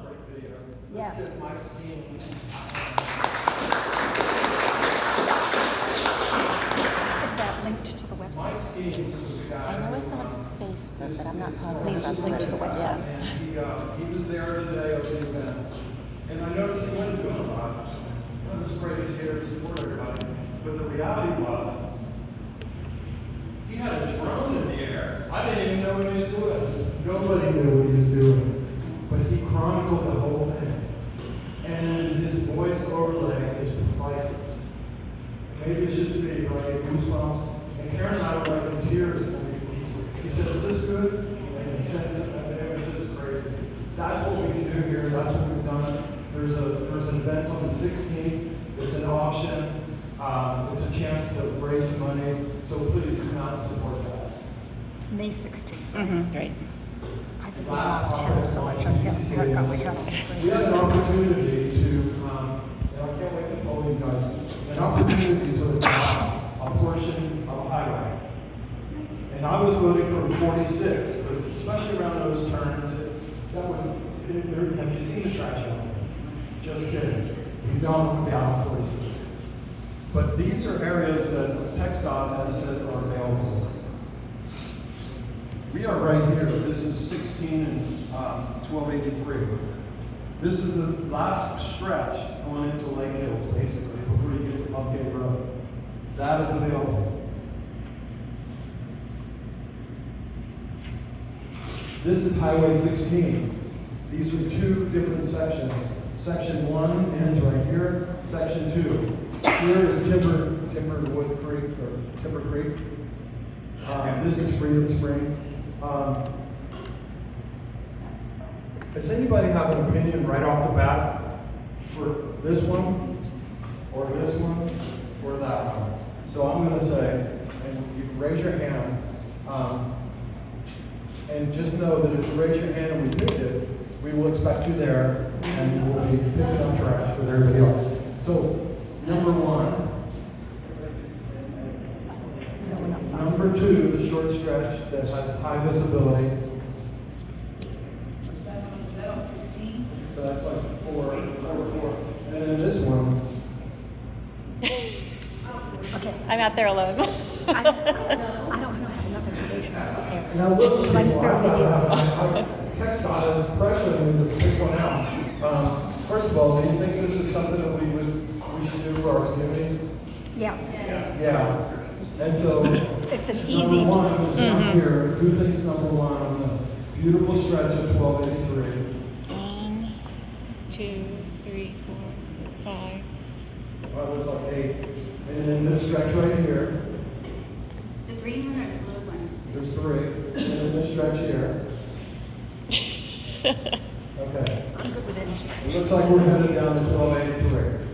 quick video. Yes. Let's get Mike Skeen. Is that linked to the Mike website? Skeen was the guy. I know it's on Facebook, but I'm not positive It's it's linked to the website. And he was there the day of the event. And I noticed he wasn't doing a lot. It was great, he's here to support everybody. But the reality was, he had a drone in the air. I didn't even know what he was doing. Nobody knew what he was doing. But he chronicled the whole thing. And his voice overlay is priceless. Maybe it's just me, but I get goosebumps. And Karen and I were like in tears when he said, "Is this good?" And he said, "It was just crazy." That's what we can do here. That's what we've done. There's an event on the 16th. It's an auction. It's a chance to raise some money. So please come out and support that. It's May 16th. Mm-hmm, right. I've been around town so much, I can't figure out we got We had an opportunity to, and I can't wait to poll you guys, an opportunity to adopt a portion of a highway. And I was voting for 46, because especially around those turns, have you seen the trash line? Just kidding. You don't be out on 46. But these are areas that TxDOT has said are available. We are right here. This is 16 and 1283. This is the last stretch going into Lake Hills, basically, before you get to Upgate Road. That is available. This is Highway 16. These are two different sections. Section 1 ends right here. Section 2. Here is Timberwood Creek, or Timber Creek. This is Freedom Springs. Does anybody have an opinion right off the bat for this one, or this one, or that one? So I'm going to say, and you can raise your hand, and just know that if you raise your hand and we picked it, we will expect you there, and we will be picking up trash with everybody else. So, number 1. Number 2, the short stretch that has high visibility. So that's like 4. And then this one. Okay. I'm out there alone. I don't have enough information to put there. Now look, Because I'm fairly new. TxDOT is pressuring me to pick one out. First of all, do you think this is something that we should do for our community? Yes. Yeah. And so, It's an easy. number 1 is down here. Who thinks number 1 on the beautiful stretch of 1283? 1, 2, 3, 4, 5. Oh, there's like 8. And then this stretch right here, The green one or the blue one? there's 3. And then this stretch here. Okay. I'm good with any It stretch. looks like we're headed down to 1283.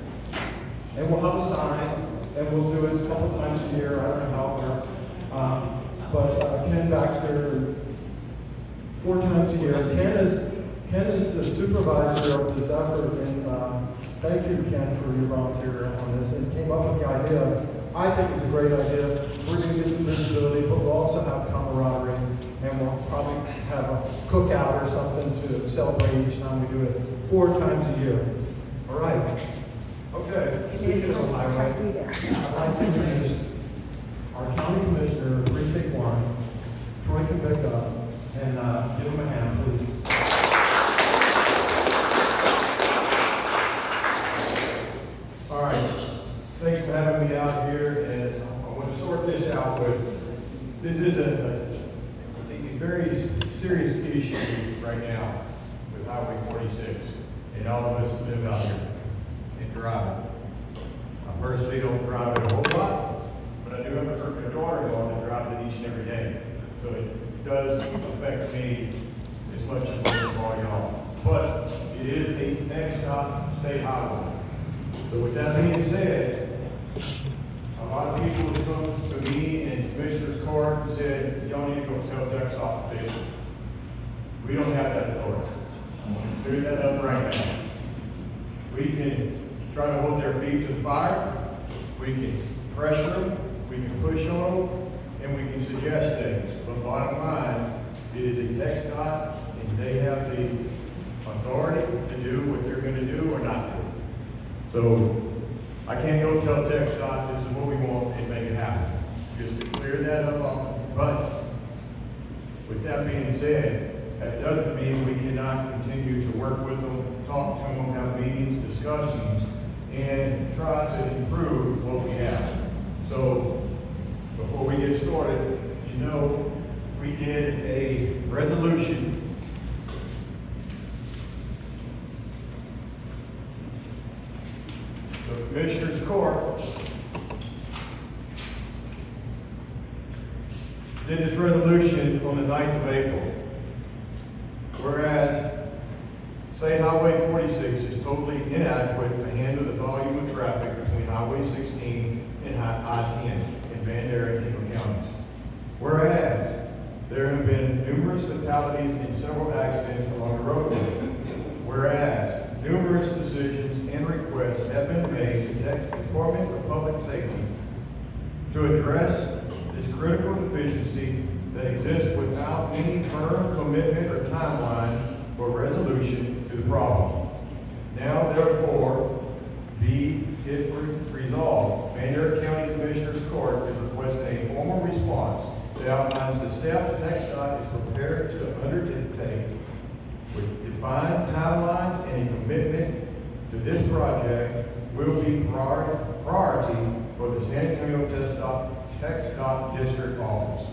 And we'll have a sign, and we'll do it a couple times a year. I don't know how it works. But Ken Baxter, 4 times a year. Ken is the supervisor of this effort, and thank you, Ken, for your volunteer on this, and came up with the idea. I think it's a great idea. We're going to get some visibility, but we'll also have camaraderie, and we'll probably have a cookout or something to celebrate each time we do it 4 times a year. All right. Okay. Speaking of Trust me highway, there. I'd like to introduce our county commissioner, of Precinct 1, Troy Kubicka, and give him a hand, please. All right, thanks for having me out here, and I want to sort this out with, this is a very serious issue right now with Highway 46, and all of us that live out here and drive it. I personally don't drive it a whole lot, but I do have a daughter-in-law that drives it each and every day, so it does affect me as much as it does all y'all. But it is a TxDOT state highway. So with that being said, a lot of people have come to me and Commissioner's Court and said, y'all need to go tell TxDOT to fix it. We don't have that authority. I'm going to clear that up right now. We can try to hold their feet to the fire, we can pressure them, we can push on them, and we can suggest things. But bottom line, it is a TxDOT, and they have the authority, So I can't go tell TxDOT this is what we want and make it happen. Just to clear that up, but with that being said, that doesn't mean we cannot continue to work with them, talk to them, have meetings, discussions, and try to improve what we have. So before we get started, you know, we did a resolution the Commissioners Court did this resolution on the 9th of April. Whereas State Highway 46 is totally inadequate to handle the volume of traffic between Highway 16 and I-10 in Bandera and Kendall counties. Whereas there have been numerous fatalities and several accidents along the roadway. Whereas numerous decisions and requests have been made to the Department of Public Safety to address this critical deficiency that exists without any firm commitment or timeline for resolution to the problem. Now, therefore, be it resolved, Bandera County Commissioners Court is requesting a formal response that outlines the steps TxDOT is prepared to undertake with defined timelines and a commitment to this project will be priority for the San Antonio TxDOT District Office.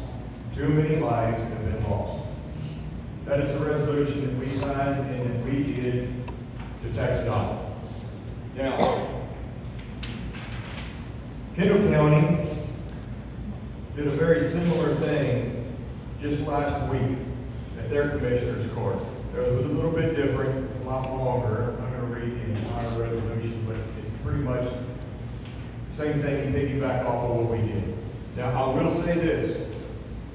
Too many lives have been lost. That is the resolution that we signed and that we did to TxDOT. Now, Kendall County did a very similar thing just last week at their Commissioners Court. It was a little bit different, a lot longer. I'm going to read the entire resolution, but it's pretty much the same thing and piggyback off of what we did. Now, I will say this.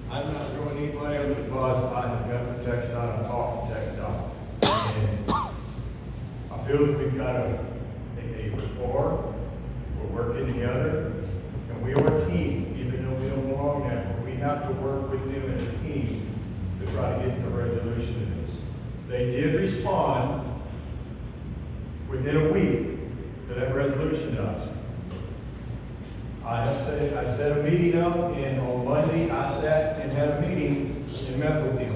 I'm not throwing anybody under the bus. I have met with TxDOT. I've talked to TxDOT. And I feel that we've got a rapport. We're working together. And we are a team, even though we don't belong there. But we have to work with them as a team to try to get the resolution to this. They did respond within a week to that resolution to us. I set a meeting up, and on Monday I sat and had a meeting and met with them.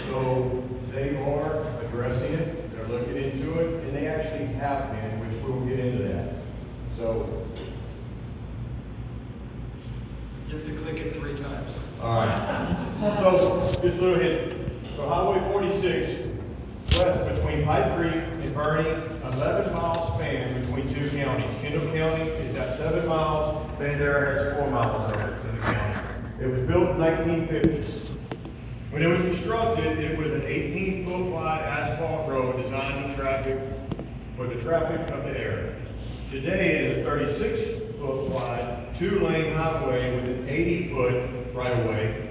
So they are addressing it, they're looking into it, and they actually have been, which we'll get into that. So You have to click it 3 times. all right. So, just a little hint. So Highway 46, west between Pipe Creek and Bernie, 11-mile span between 2 counties. Kendall County is at 7 miles, Bandera has 4 miles of it in the county. It was built in 1950. When it was constructed, it was an 18-foot wide asphalt road designed to traffic for the traffic of the area. Today, it is 36-foot wide, 2-lane highway with an 80-foot right-of-way,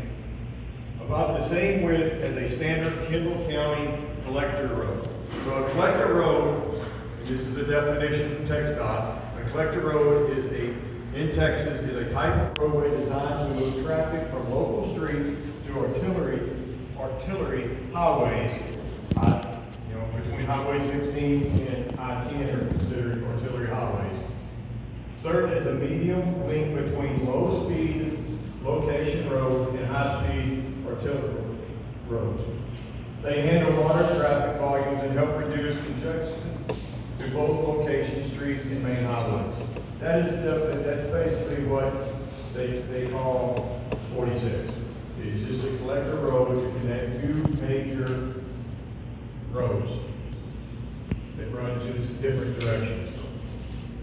about the same width as a standard Kendall County collector road. So a collector road, this is the definition from TxDOT, a collector road is in Texas, is a type of roadway designed to move traffic from local streets to artillery highways, between Highway 16 and I-10 are considered artillery highways. Served as a medium link between low-speed location road and high-speed artillery roads. They handle large traffic volumes and help reduce congestion to both location streets and main highways. That's basically what they call 46. It's just a collector road to connect 2 major roads that run in different directions.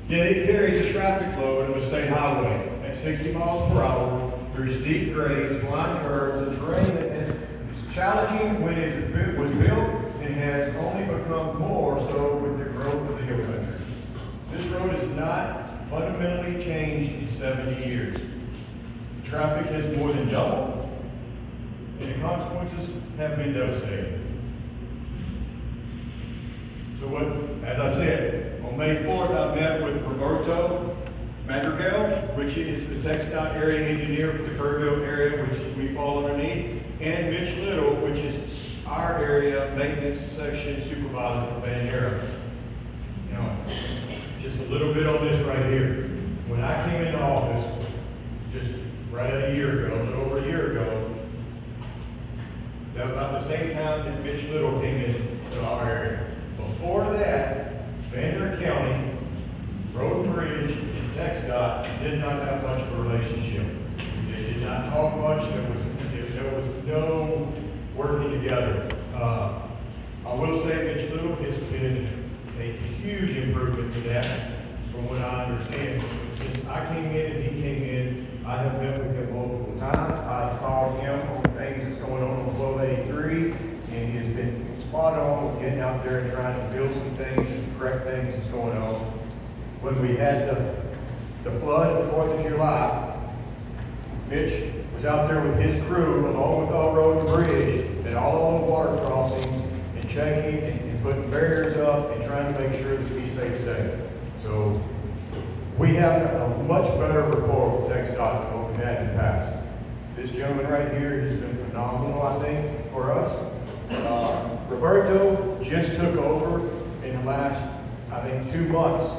Yet it carries a traffic load of a state highway at 60 miles per hour through steep grades, blind curves, and terrain that is challenging when it was built and has only become more so with the growth of the hill country. This road has not fundamentally changed in 70 years. Traffic has more than doubled, and the consequences have been devastating. So as I said, on May 4th, I met with Roberto Madrigal, which is the TxDOT area engineer for the Kerrville area, which we fall underneath, and Mitch Little, which is our area maintenance section supervisor for Bandera. County. Just a little bit on this right here. When I came into office, just right at a year ago, a little over a year ago, that was about the same time that Mitch Little came into our area. Before that, Van County, Road and Bridge, and TxDOT did not have much of a relationship. They did not talk much, there was no working together. I will say Mitch Little has been a huge improvement to that, from what I understand. Since I came in and he came in, I have met with him multiple times. I've called him on things that's going on 1283, and he has been spot on with getting out there and trying to build some things and correct things that's going on. When we had the flood of the 4th of July, Mitch was out there with his crew, along with all Road and Bridge, and all the water crossings, and checking and putting barriers up and trying to make sure that we stay safe. So we have a much better rapport with TxDOT than what we had in the past. This gentleman right here has been phenomenal, I think, for us. Roberto just took over in the last, I think, 2 months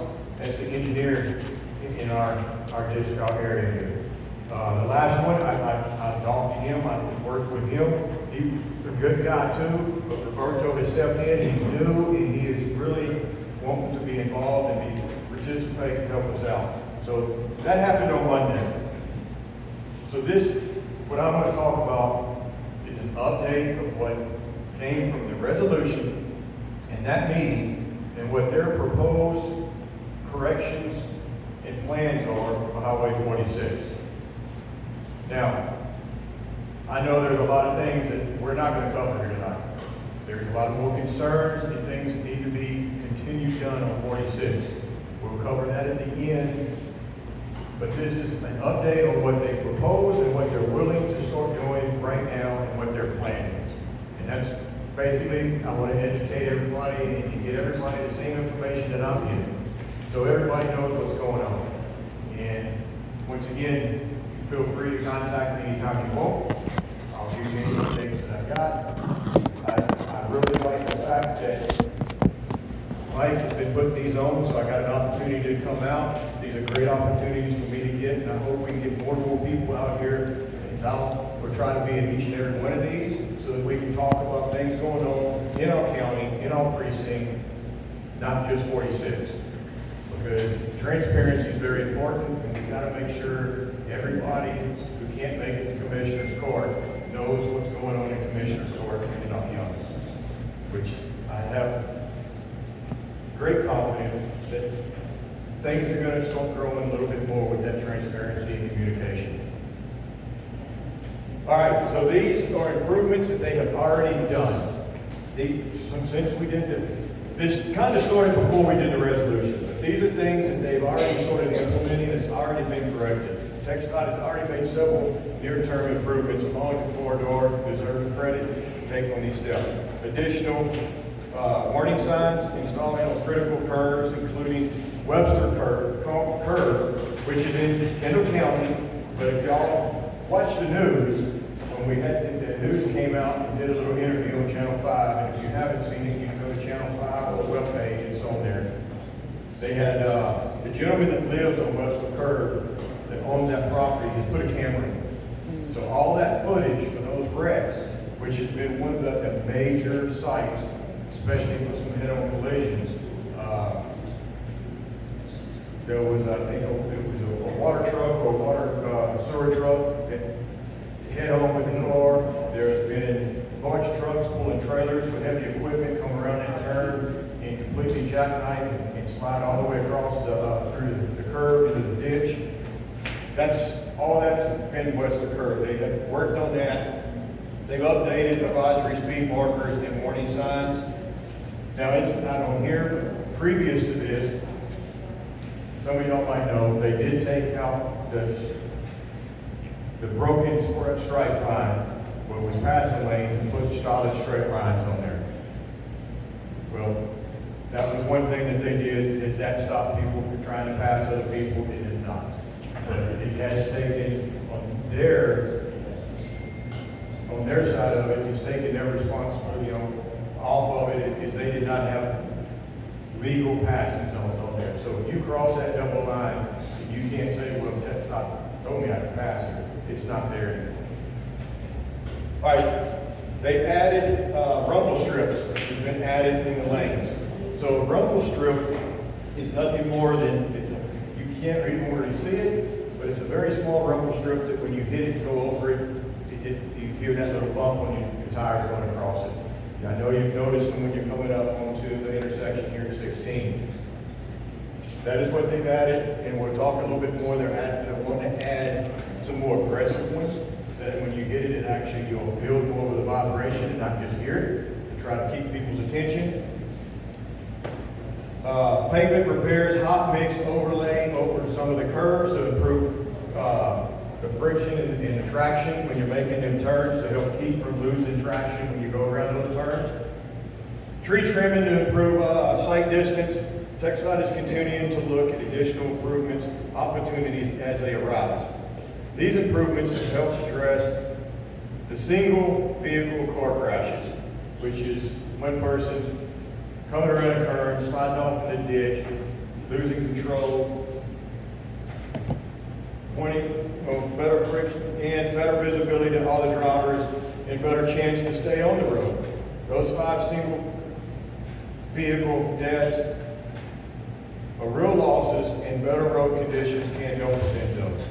as the engineer in our district, our area here. The last one, I talked to him, I worked with him. He's a good guy too, but Roberto has stepped in, he's new, and he is really wanting to be involved and participate and help us out. So that happened on Monday. So what I'm gonna talk about is an update of what came from the resolution and that meeting and what their proposed corrections and plans are for Highway 26. Now, I know there's a lot of things that we're not gonna cover here tonight. There's a lot more concerns and things that need to be continued done on 46. We'll cover that at the end. But this is an update on what they propose and what they're willing to start doing right now and what their plan is. And that's basically, I want to educate everybody and get everybody the same information that I'm getting, so everybody knows what's going on. And once again, you feel free to contact me anytime you want. I'll give you any mistakes that I've got. I really like the fact that Mike has been putting these on, so I got an opportunity to come out. These are great opportunities for me to get, and I hope we can get more and more people out here. And we're trying to be in each and every one of these so that we can talk about things going on in our county, in our precinct, not just 46. Because transparency is very important, and we gotta make sure everybody who can't make it to Commissioner's Court knows what's going on in Commissioner's Court and not the others. Which I have great confidence that things are gonna start growing a little bit more with that transparency and communication. All right, so these are improvements that they have already done. Since we did this kind of started before we did the resolution, but these are things that they've already started implementing that's already been corrected. TxDOT has already made several near-term improvements along the corridor, deserve credit to take on these steps. Additional warning signs installing on critical curves, including Webster curve, which is in Kendall County. But if y'all watch the news, when we had the news came out and did a little interview on Channel 5, and if you haven't seen it, you can go to Channel 5 or the webpage, it's on there. They had the gentleman that lives on Webster curve that owns that property has put a camera in. So all that footage for those wrecks, which has been one of the major sites, especially for some head-on collisions. There was, I think, it was a water truck or water sewer truck that head-on with the car. There's been large trucks pulling trailers with heavy equipment come around that turn and completely jackknife and slide all the way across through the curb into the ditch. All that's been west of curve. They have worked on that. They've updated advisory speed markers and warning signs. Now, it's not on here, but previous to this, some of y'all might know, they did take out the broken stripe line where it was passing lanes and put solid straight lines on there. Well, that was one thing that they did, is that stopped people from trying to pass other people. It has not. But it has taken on their side of it, it's taken their responsibility off of it, is they did not have legal passing zones on there. So if you cross that double line, you can't say, well, that's not, told me I could pass it. It's not there anymore. All right, they've added rumble strips. Have been added in the lanes. So a rumble strip is nothing more than, you can't really see it, but it's a very small rumble strip that when you hit it and go over it, you hear that little bump when your tire going across it. And I know you've noticed them when you're coming up onto the intersection here at 16. That is what they've added, and we'll talk a little bit more. They're wanting to add some more aggressive ones, that when you hit it, actually you'll feel more of the vibration and not just hear it, to try to keep people's attention. Pavement repairs, hot mix overlay over some of the curves to improve the friction and the traction when you're making them turns, to help keep from losing traction when you go around those turns. Tree trimming to improve sight distance. TxDOT is continuing to look at additional improvements, opportunities as they arise. These improvements help address the single vehicle car crashes, which is one person coming around a curve, sliding off in the ditch, losing control, pointing better friction and better visibility to all the drivers, and better chance to stay on the road. Those 5 single vehicle deaths are real losses, and better road conditions can help prevent those.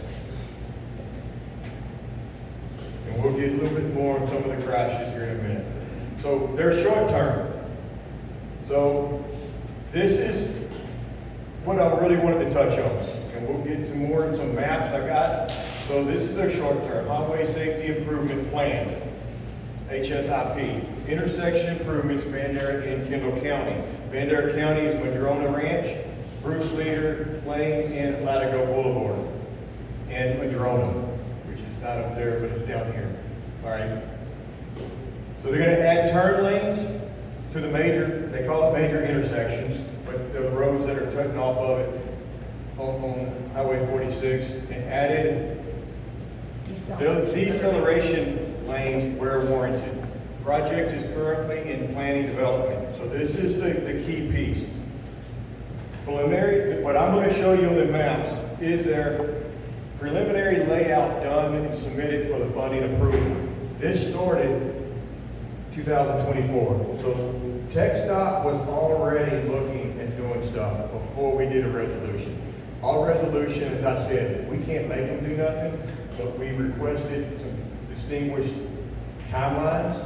And we'll get a little bit more on some of the crashes here in a minute. So they're short term. So this is what I really wanted to touch on. And we'll get to more in some maps I got. So this is their short term Highway Safety Improvement Plan, HSIP. Intersection improvements, Bandera and Kendall County. Bandera County is Madrona Ranch, Bruce Leader Lane, and Latigo Boulevard. And Madrona, which is not up there, but it's down here. All right. So they're going to add turn lanes to the major, they call it major intersections, but the roads that are cutting off of it on Highway 46, and added deceleration lanes where warranted. Project is currently in planning development. So this is the key piece. Preliminary, what I'm going to show you on the maps is their preliminary layout done and submitted for the funding approval. This started 2024. So TxDOT was already looking at doing stuff before we did a resolution. Our resolution, as I said, we can't make them do nothing, but we requested some distinguished timelines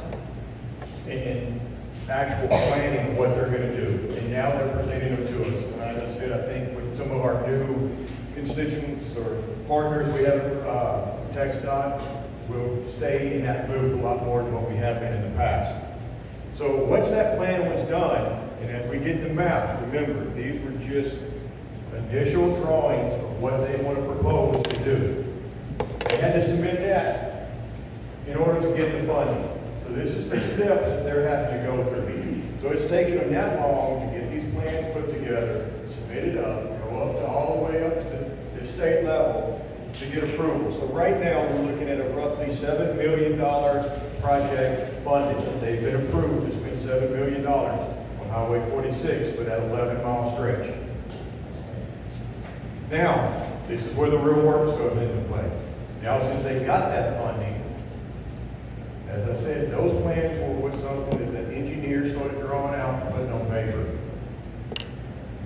and actual planning of what they're going to do. And now they're presenting them to us. And as I said, I think with some of our new constituents or partners we have, TxDOT will stay in that loop a lot more than what we have been in the past. So once that plan was done, and as we get the maps, remember, these were just initial drawings of what they want to propose to do. They had to submit that in order to get the funding. So this is the steps that they're having to go through. So it's taken them that long to get these plans put together, submitted up, go up to all the way up to the state level to get approval. So right now, we're looking at a roughly $7 million project funded. They've been approved to spend $7 million on Highway 46 for that 11-mile stretch. Now, this is where the real work's going into play. Now, since they got that funding, as I said, those plans were something that the engineers started drawing out and putting on paper.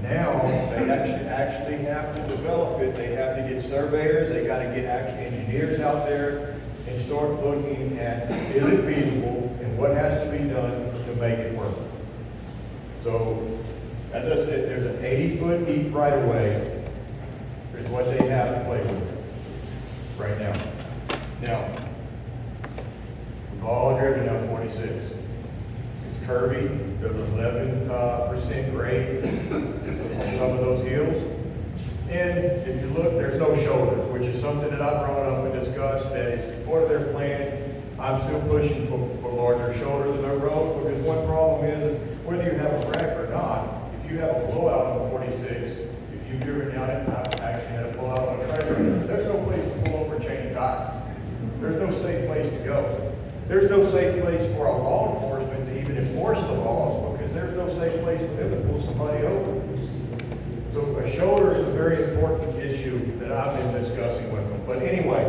Now, they actually have to develop it. They have to get surveyors, they got to get engineers out there and start looking at, is it feasible and what has to be done to make it work. So, as I said, there's an 80-foot deep right-of-way is what they have to play with right now. Now, we've all driven down 46. It's curvy, there's 11% grade on some of those hills. And if you look, there's no shoulders, which is something that I brought up and discussed, that is part of their plan. I'm still pushing for larger shoulders in their road, because one problem is whether you have a wreck or not, if you have a blowout on 46, if you've driven down it, I've actually had a blowout on a trailer, there's no place to pull over and change a tire. There's no safe place to go. There's no safe place for our law enforcement to even enforce the laws, because there's no safe place for them to pull somebody over. So a shoulder is a very important issue that I've been discussing with them. But anyway,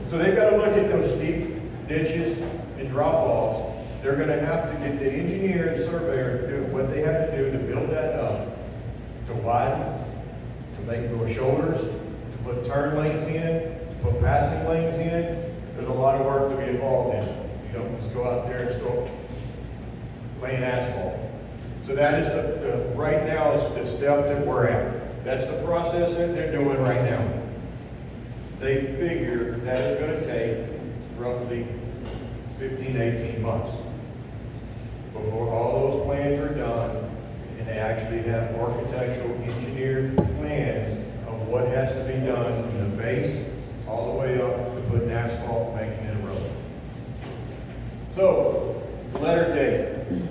so they've got to look at those steep ditches and drop-offs. They're gonna have to get the engineer and surveyor to do what they have to do to build that up, to widen, to make more shoulders, to put turn lanes in, to put passing lanes in. There's a lot of work to be involved in. You don't just go out there and start laying asphalt. So that is right now is the step that we're at. That's the process that they're doing right now. They figure that it's gonna take roughly 15, 18 months before all those plans are done and they actually have architectural engineered plans of what has to be done from the base all the way up to putting asphalt, making it a road. So, letter date,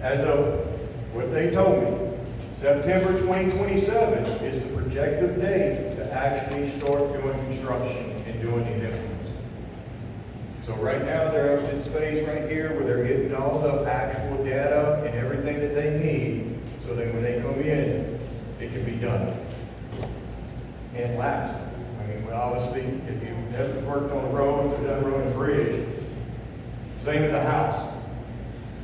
as of what they told me, September 2027 is the projected date to actually start doing construction and doing the implements. So right now, they're up to this phase right here where they're getting all the actual data and everything that they need, so that when they come in, it can be done. And last, I mean, well, obviously, if you haven't worked on a road or done a road and bridge, same as a house.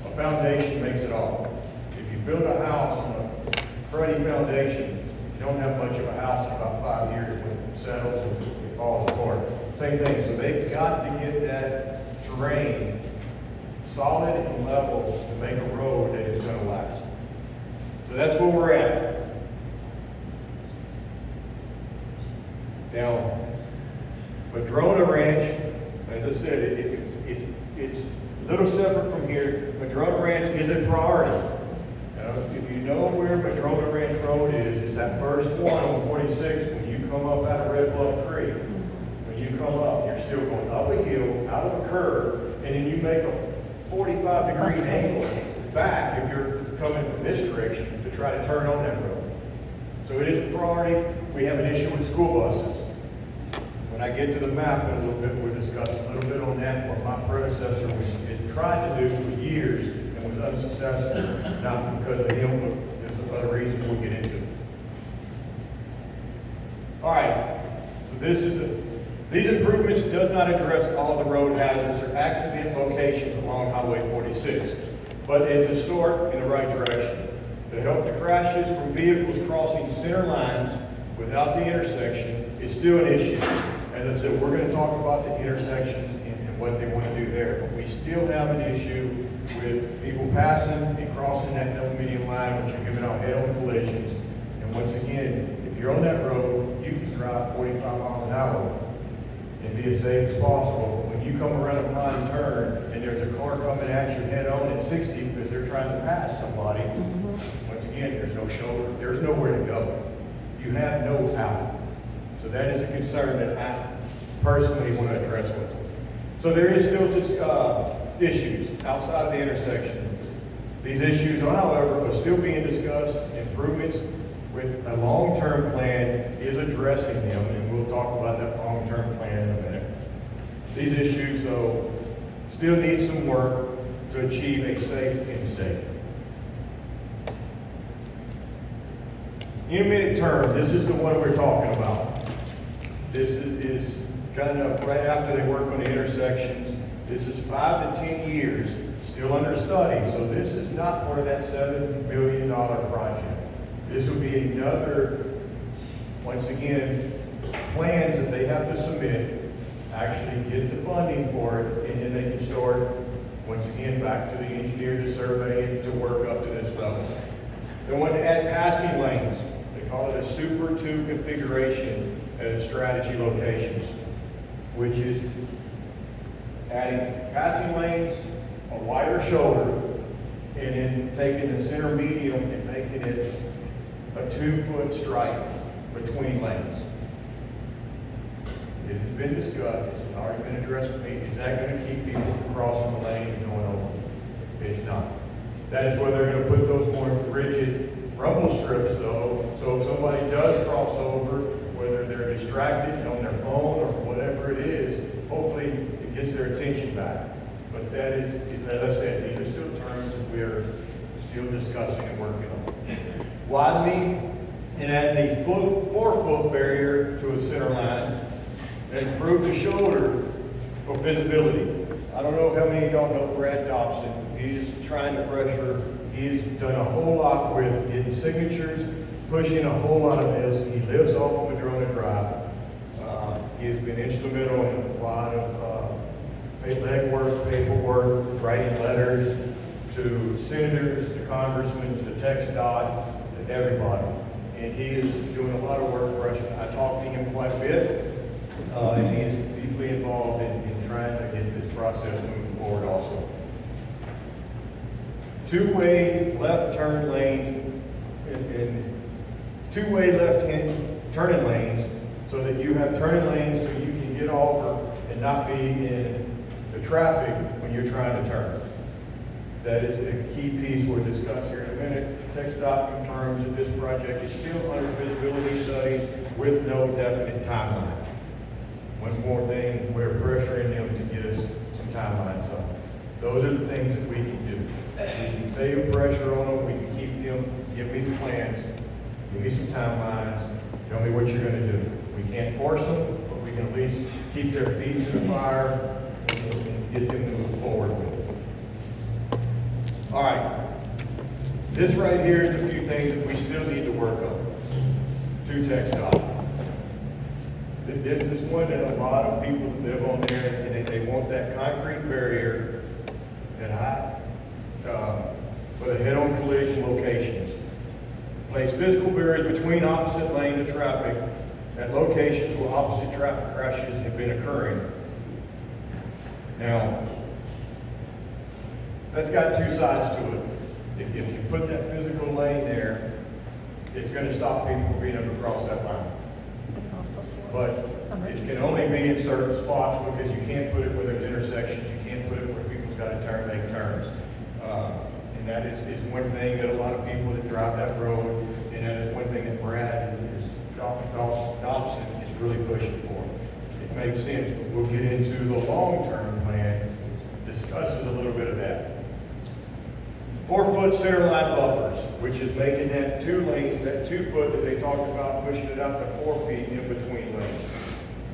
A foundation makes it all. If you build a house on a cruddy foundation, you don't have much of a house in about 5 years when it settles and it falls apart. Same thing, so they've got to get that terrain solid and level to make a road that is gonna last. So that's where we're at. Now, Madrona Ranch, as I said, it's a little separate from here. Madrona Ranch is a priority. If you know where Madrona Ranch Road is, it's that first one on 46 when you come up out of Red Bluff Creek. When you come up, you're still going up a hill, out of a curve, and then you make a 45-degree angle back if you're coming from this direction to try to turn on that road. So it is a priority. We have an issue with school buses. When I get to the map in a little bit, we'll discuss a little bit on that, what my predecessor had tried to do for years and was unsuccessful, not because of him, but there's other reasons we'll get into. All right, so these improvements does not address all the road hazards or accident locations along Highway 46, but it is a start in the right direction. To help the crashes from vehicles crossing center lines without the intersection is still an issue. As I said, we're going to talk about the intersections and what they want to do there, but we still have an issue with people passing and crossing that double median line, which are giving out head-on collisions. And once again, if you're on that road, you can drive 45 miles an hour and be as safe as possible. When you come around a blind turn and there's a car coming at you head-on at 60 because they're trying to pass somebody, once again, there's no shoulder, there's nowhere to go. You have no out. So that is a concern that I personally want to address with them. So there is still issues outside of the intersection. These issues, however, are still being discussed. Improvements with a long-term plan is addressing them, and we'll talk about that long-term plan in a minute. These issues, though, still need some work to achieve a safe end state. Intermittent term, this is the one we're talking about. This is kind of right after they work on the intersections. This is 5 to 10 years, still under study. So this is not part of that $7 million project. This will be another, once again, plans that they have to submit, actually get the funding for it, and then they can start, once again, back to the engineer to survey it to work up to this level. They want to add passing lanes. They call it a Super 2 configuration at strategy locations, which is adding passing lanes, a wider shoulder, and then taking the center medium and making it a 2-foot stripe between lanes. It has been discussed, it's already been addressed with me, is that going to keep people from crossing the lane and going over? It's not. That is where they're going to put those more rigid rumble strips though, so if somebody does cross over, whether they're distracted on their phone or whatever it is, hopefully it gets their attention back. But that is, as I said, these are still terms that we are still discussing and working on. widening and adding a 4-foot barrier to a center line and improve the shoulder for visibility. I don't know how many of y'all know Brad Dobson. He's trying to pressure. He's done a whole lot with getting signatures, pushing a whole lot of this. He lives off of Madrona Drive. He has been instrumental in a lot of legwork, paperwork, writing letters to senators, to congressmen, to TxDOT, to everybody. And he is doing a lot of work for us. I talked to him quite a bit, and he is deeply involved in trying to get this process moving forward also. Two-way left turn lane and two-way left-hand turning lanes so that you have turning lanes so you can get over and not be in the traffic when you're trying to turn. That is a key piece we'll discuss here in a minute. TxDOT confirms that this project is still under feasibility studies with no definite timeline. One more thing, we're pressuring them to get us some timelines on. Those are the things that we can do. We can save pressure on them, we can keep them, give me the plans, give me some timelines, tell me what you're gonna do. We can't force them, but we can at least keep their feet to the fire and get them to move forward with it. All right. This right here is a few things that we still need to work on to TxDOT. This is one that a lot of people live on there and they want that concrete barrier that for the head-on collision locations. Place physical barriers between opposite lanes of traffic at locations where opposite traffic crashes have been occurring. Now, that's got two sides to it. If you put that physical lane there, it's going to stop people from being able to cross that line. But it can only be in certain spots because you can't put it where there's intersections. You can't put it where people's got to turn, make turns. And that is one thing that a lot of people that drive that road, and that is one thing that Brad Dobson is really pushing for. It makes sense, but we'll get into the long-term plan, discusses a little bit of that. 4-foot center line buffers, which is making that 2 lanes, that 2 foot that they talked about, pushing it out to 4 feet in between lanes.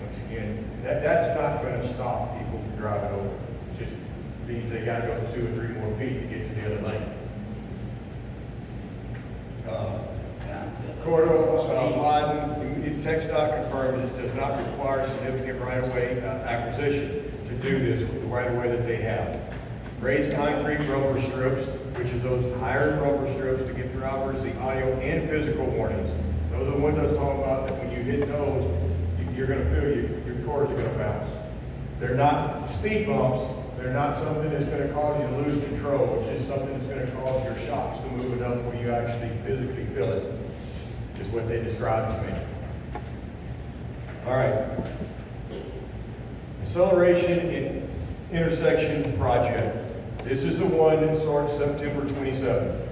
Once again, that's not going to stop people from driving over. It just means they got to go 2 or 3 more feet to get to the other lane. Corridor widened, if TxDOT confirms it does not require significant right-of-way acquisition to do this with the right-of-way that they have. Raised concrete rubber strips, which is those higher rubber strips to give drivers the audio and physical warnings. Those are the ones I was talking about that when you hit those, you're going to feel your cords are going to bounce. They're not speed bumps. They're not something that's going to cause you to lose control. It's just something that's going to cause your shocks to move enough where you actually physically feel it, is what they described to me. All right. Acceleration in intersection project. This is the one that starts September 27th.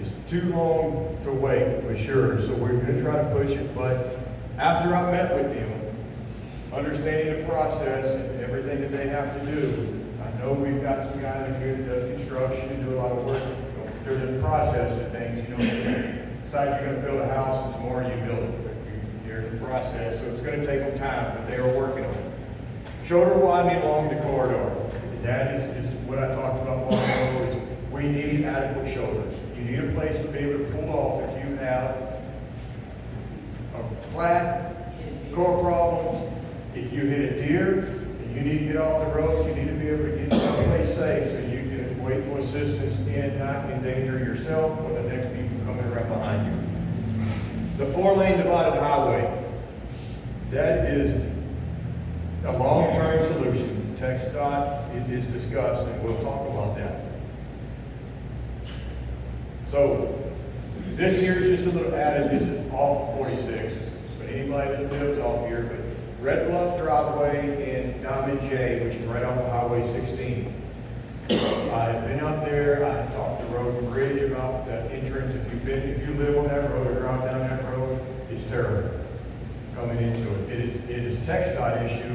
It's too long to wait for sure, so we're going to try to push it, but after I met with them, understanding the process and everything that they have to do, I know we've got some guys in here that does construction and do a lot of work. There's a process of things, you know, decide you're going to build a house and tomorrow you build it. You're in the process, so it's going to take them time, but they are working on it. Shoulder widening along the corridor. That is what I talked about a while ago, is we need adequate shoulders. You need a place to be able to pull off if you have a flat, core problems. If you hit a deer and you need to get off the road, you need to be able to get someplace safe so you can wait for assistance and not endanger yourself or the next people coming right behind you. The 4-lane divided highway. That is a long-term solution. TxDOT is discussed, and we'll talk about that. So, this here is just a little added. This is off 46, but anybody that lives off here, but Red Bluff driveway and Diamond J, which is right off of Highway 16. I've been out there. I talked to Road and Bridge about that entrance. If you live on that road or drive down that road, it's terrible coming into it. It is a TxDOT issue.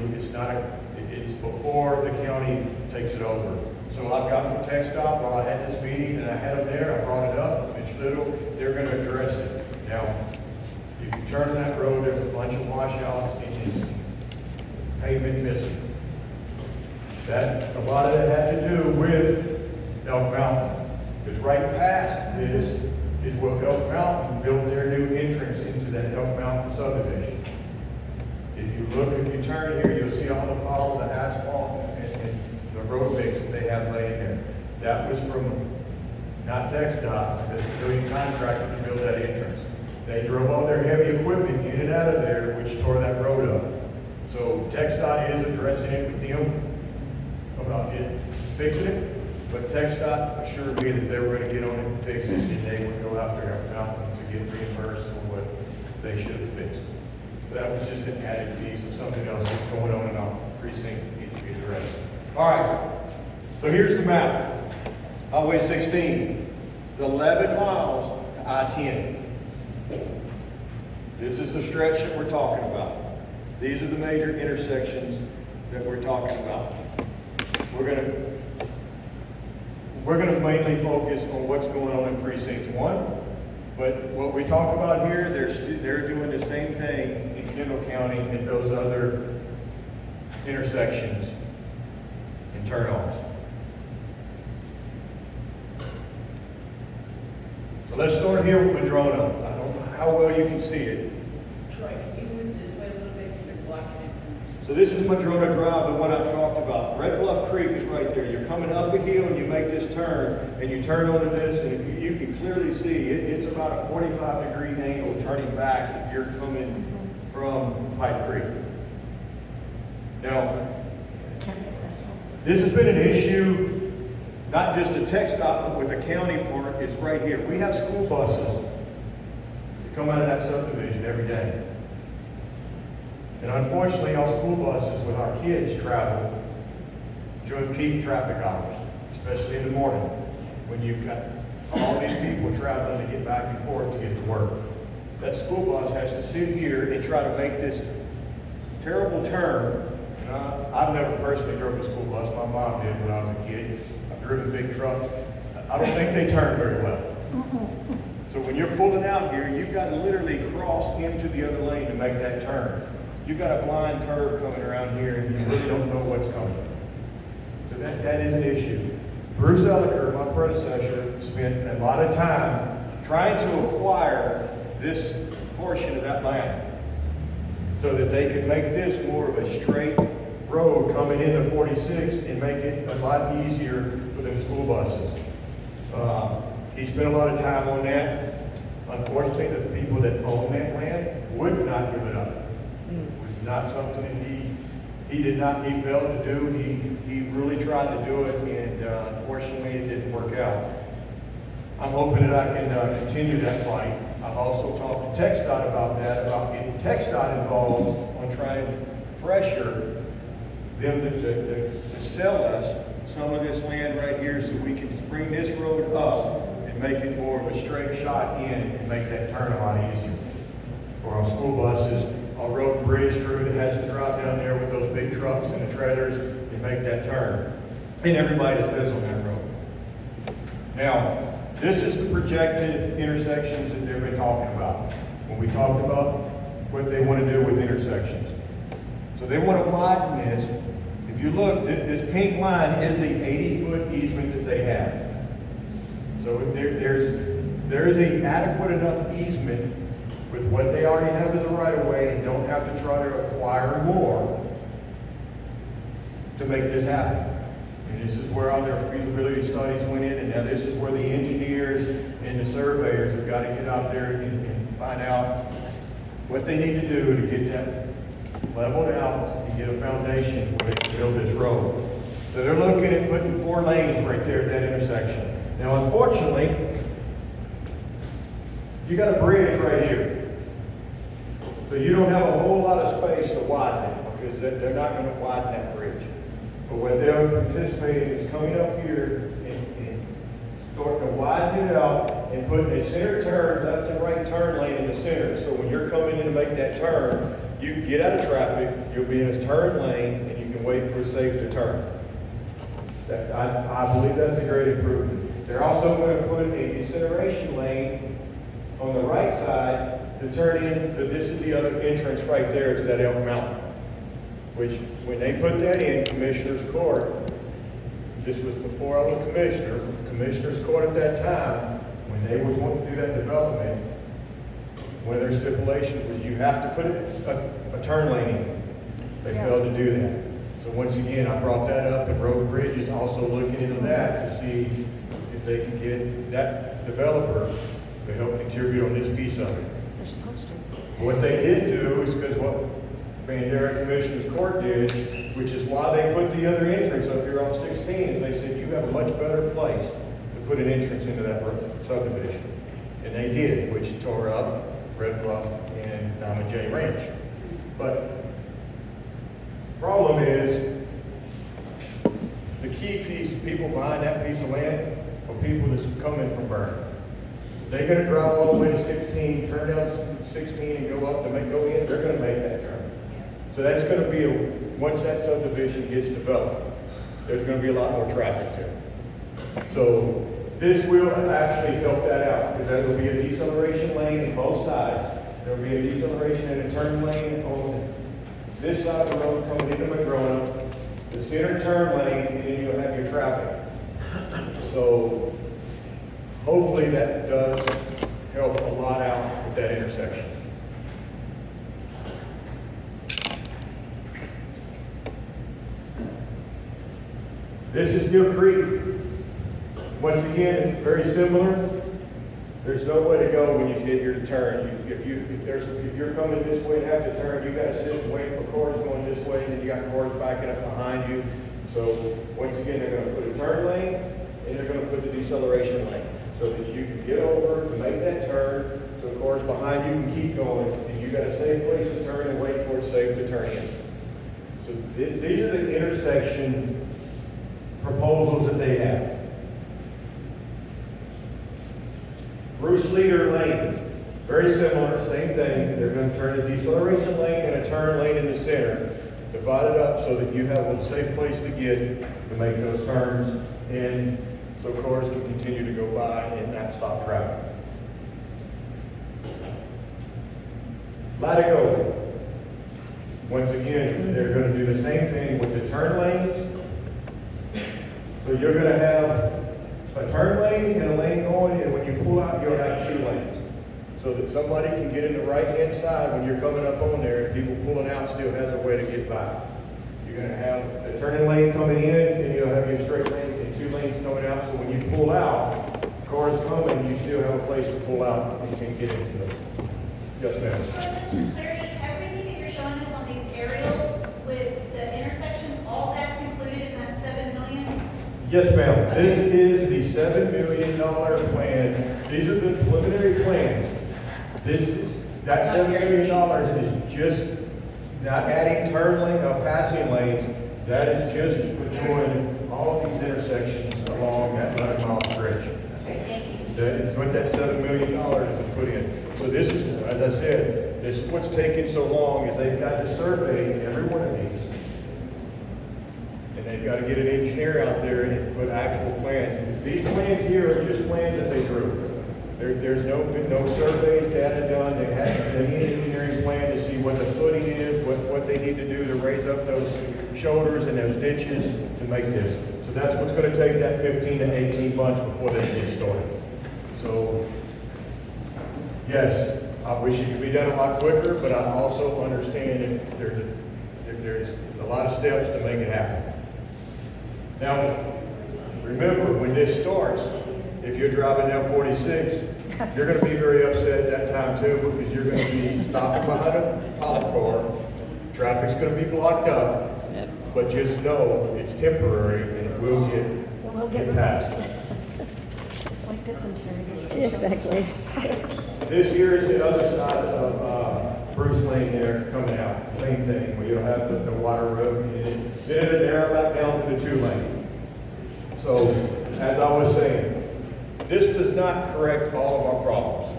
It's before the county takes it over. So I've gotten with TxDOT while I had this meeting, and I had them there. I brought it up. Mitch Little, lot of that had to do with Elk Mountain. Because right past this is where Elk Mountain built their new entrance into that Elk Mountain subdivision. If you turn here, you'll see all the pile of the asphalt and the road mix that they have laying there. That was from, not TxDOT, the civilian contractor to build that entrance. They drove all their heavy equipment in and out of there, which tore that road up. So TxDOT is addressing it with them about fixing it, but TxDOT assured me that they were gonna get on it and fix it, and they would go after Elk Mountain to get reimbursed for what they should have fixed. So that was just an added piece of something else that's going on in our precinct that needs to be addressed. All right, so here's the map. Highway 16, the 11 miles to I-10. This is the stretch that we're talking about. These are the major intersections that we're talking about. We're gonna mainly focus on what's going on in precinct 1, but what we talk about here, they're doing the same thing in Kendall County at those other intersections and turnoffs. So let's start here with Madrona. I don't know how well you can see it. Troy, can you move this way a little bit, because you're blocking it So this is Madrona Drive, the one I talked about. Red Bluff Creek is right there. You're coming up a hill and you make this turn, and you turn onto this, and you can clearly see it's about a 45-degree angle turning back if you're coming from Pipe Creek. Now, this has been an issue, not just at TxDOT, but with the county part. It's right here. We have school buses that come out of that subdivision every day. And unfortunately, our school buses with our kids travel during peak traffic hours, especially in the morning, when you've got all these people traveling to get back and forth to get to work. That school bus has to sit here and try to make this terrible turn. And I've never personally drove a school bus. My mom did when I was a kid. I've driven big trucks. I don't think they turn very well. So when you're pulling out here, you've got to literally cross into the other lane to make that turn. You've got a blind curve coming around here and you really don't know what's coming. So that is an issue. Bruce Elliker, my predecessor, spent a lot of time trying to acquire this portion of that land so that they could make this more of a straight road coming into 46 and make it a lot easier for them school buses. He spent a lot of time on that. Unfortunately, the people that own that land would not give it up. It was not something that he failed to do. He really tried to do it, and unfortunately it didn't work out. I'm hoping that I can continue that fight. I've also talked to TxDOT about that, about getting TxDOT involved on trying to pressure them to sell us some of this land right here so we can bring this road up and make it more of a straight shot in and make that turn a lot easier for our school buses, our road bridge crew that has to drive down there with those big trucks and the trailers and make that turn, and everybody that lives on that road. Now, this is the projected intersections that they've been talking about when we talked about what they want to do with intersections. So they want to widen this. If you look, this pink line is the 80-foot easement that they have. So there is an adequate enough easement with what they already have as a right-of-way and don't have to try to acquire more to make this happen. And this is where all their feasibility studies went in, and now this is where the engineers and the surveyors have got to get out there and find out what they need to do to get that leveled out and get a foundation where they can build this road. So they're looking at putting 4 lanes right there at that intersection. Now, unfortunately, you got a bridge right here. So you don't have a whole lot of space to widen it because they're not going to widen that bridge. But what they're anticipating is coming up here and starting to widen it out and putting a center turn, left and right turn lane in the center. So when you're coming in to make that turn, you can get out of traffic, you'll be in a turn lane, and you can wait for a safe to turn. I believe that's a great improvement. They're also going to put a incineration lane on the right side to turn in, but this is the other entrance right there to that Elk Mountain. Which, when they put that in Commissioner's Court, this was before I was commissioner, commissioners court at that time, when they was wanting to do that development, one of their stipulations was you have to put a turn lane in. They failed to do that. So once again, I brought that up, and Road and Bridge is also looking into that to see if they can get that developer to help contribute on this piece of it. They're supposed to. What they did do is because what Bandera Commissioners Court did, which is why they put the other entrance up here on 16, is they said you have a much better place to put an entrance into that subdivision. And they did, which tore up Red Bluff and Diamond J Ranch. But problem is, the key piece, people buying that piece of land are people that's coming from Vernon. They're gonna drive all the way to 16, turn down 16 and go up and go in, they're gonna make that turn. So that's gonna be, once that subdivision gets developed, there's gonna be a lot more traffic to it. So this will actually help that out, because there will be a deceleration lane on both sides. There will be a deceleration and a turn lane on this side of the road coming into Madrona, the center turn lane, and then you'll have your traffic. So hopefully that does help a lot out with that intersection. This is Deer Creek. Once again, very similar. There's no way to go when you get here to turn. If you're coming this way and have to turn, you gotta sit and wait for cars going this way, and then you got cars backing up behind you. So once again, they're gonna put a turn lane, and they're gonna put the deceleration lane, so that you can get over and make that turn, so the cars behind you can keep going, and you got a safe place to turn and wait for it safe to turn in. So these are the intersection proposals that they have. Bruce Leader Lane, very similar, same thing. They're going to turn a deceleration lane and a turn lane in the center, divide it up so that you have a safe place to get to make those turns, and so cars can continue to go by and not stop traffic. Latigo. Once again, they're going to do the same thing with the turn lanes. So you're going to have a turn lane and a lane going, and when you pull out, you'll have two lanes. So that somebody can get in the right-hand side when you're coming up on there, and people pulling out still has a way to get by. You're going to have a turning lane coming in, and you'll have your straight lane and two lanes coming out. So when you pull out, cars coming, you still have a place to pull out and you can get into them. Yes, ma'am. So just for clarity, everything that you're showing us on these aerials with the intersections, all that's included in that 7 million? Yes, ma'am. This is the $7 million plan. These are the preliminary plans. That $7 million is just not adding turn lane, passing lanes. That is just for doing all of these intersections along that 100-mile stretch. Okay, thank you. That is what that $7 million is put in. So this is, as I said, this is what's taking so long, is they've got to survey every one of these. And they've got to get an engineer out there and put actual plans. These plans here are just plans that they drew. There's been no survey data done. They haven't done any engineering plan to see what the footing is, what they need to do to raise up those shoulders and those ditches to make this. So that's what's going to take that 15 to 18 months before they get started. So, yes, I wish it could be done a lot quicker, but I also understand that there's a lot of steps to make it happen. Now, remember, when this starts, if you're driving down 46, you're going to be very upset at that time too, because you're going to be stopping behind a pilot car. Traffic's going to be blocked up, but just know it's temporary and it will get past. Just like this interior. Exactly. This here is the other side of Bruce Lane there coming out. Same thing, where you'll have the water road, and then it'll narrow back down to the 2 lane. So, as I was saying, this does not correct all of our problems.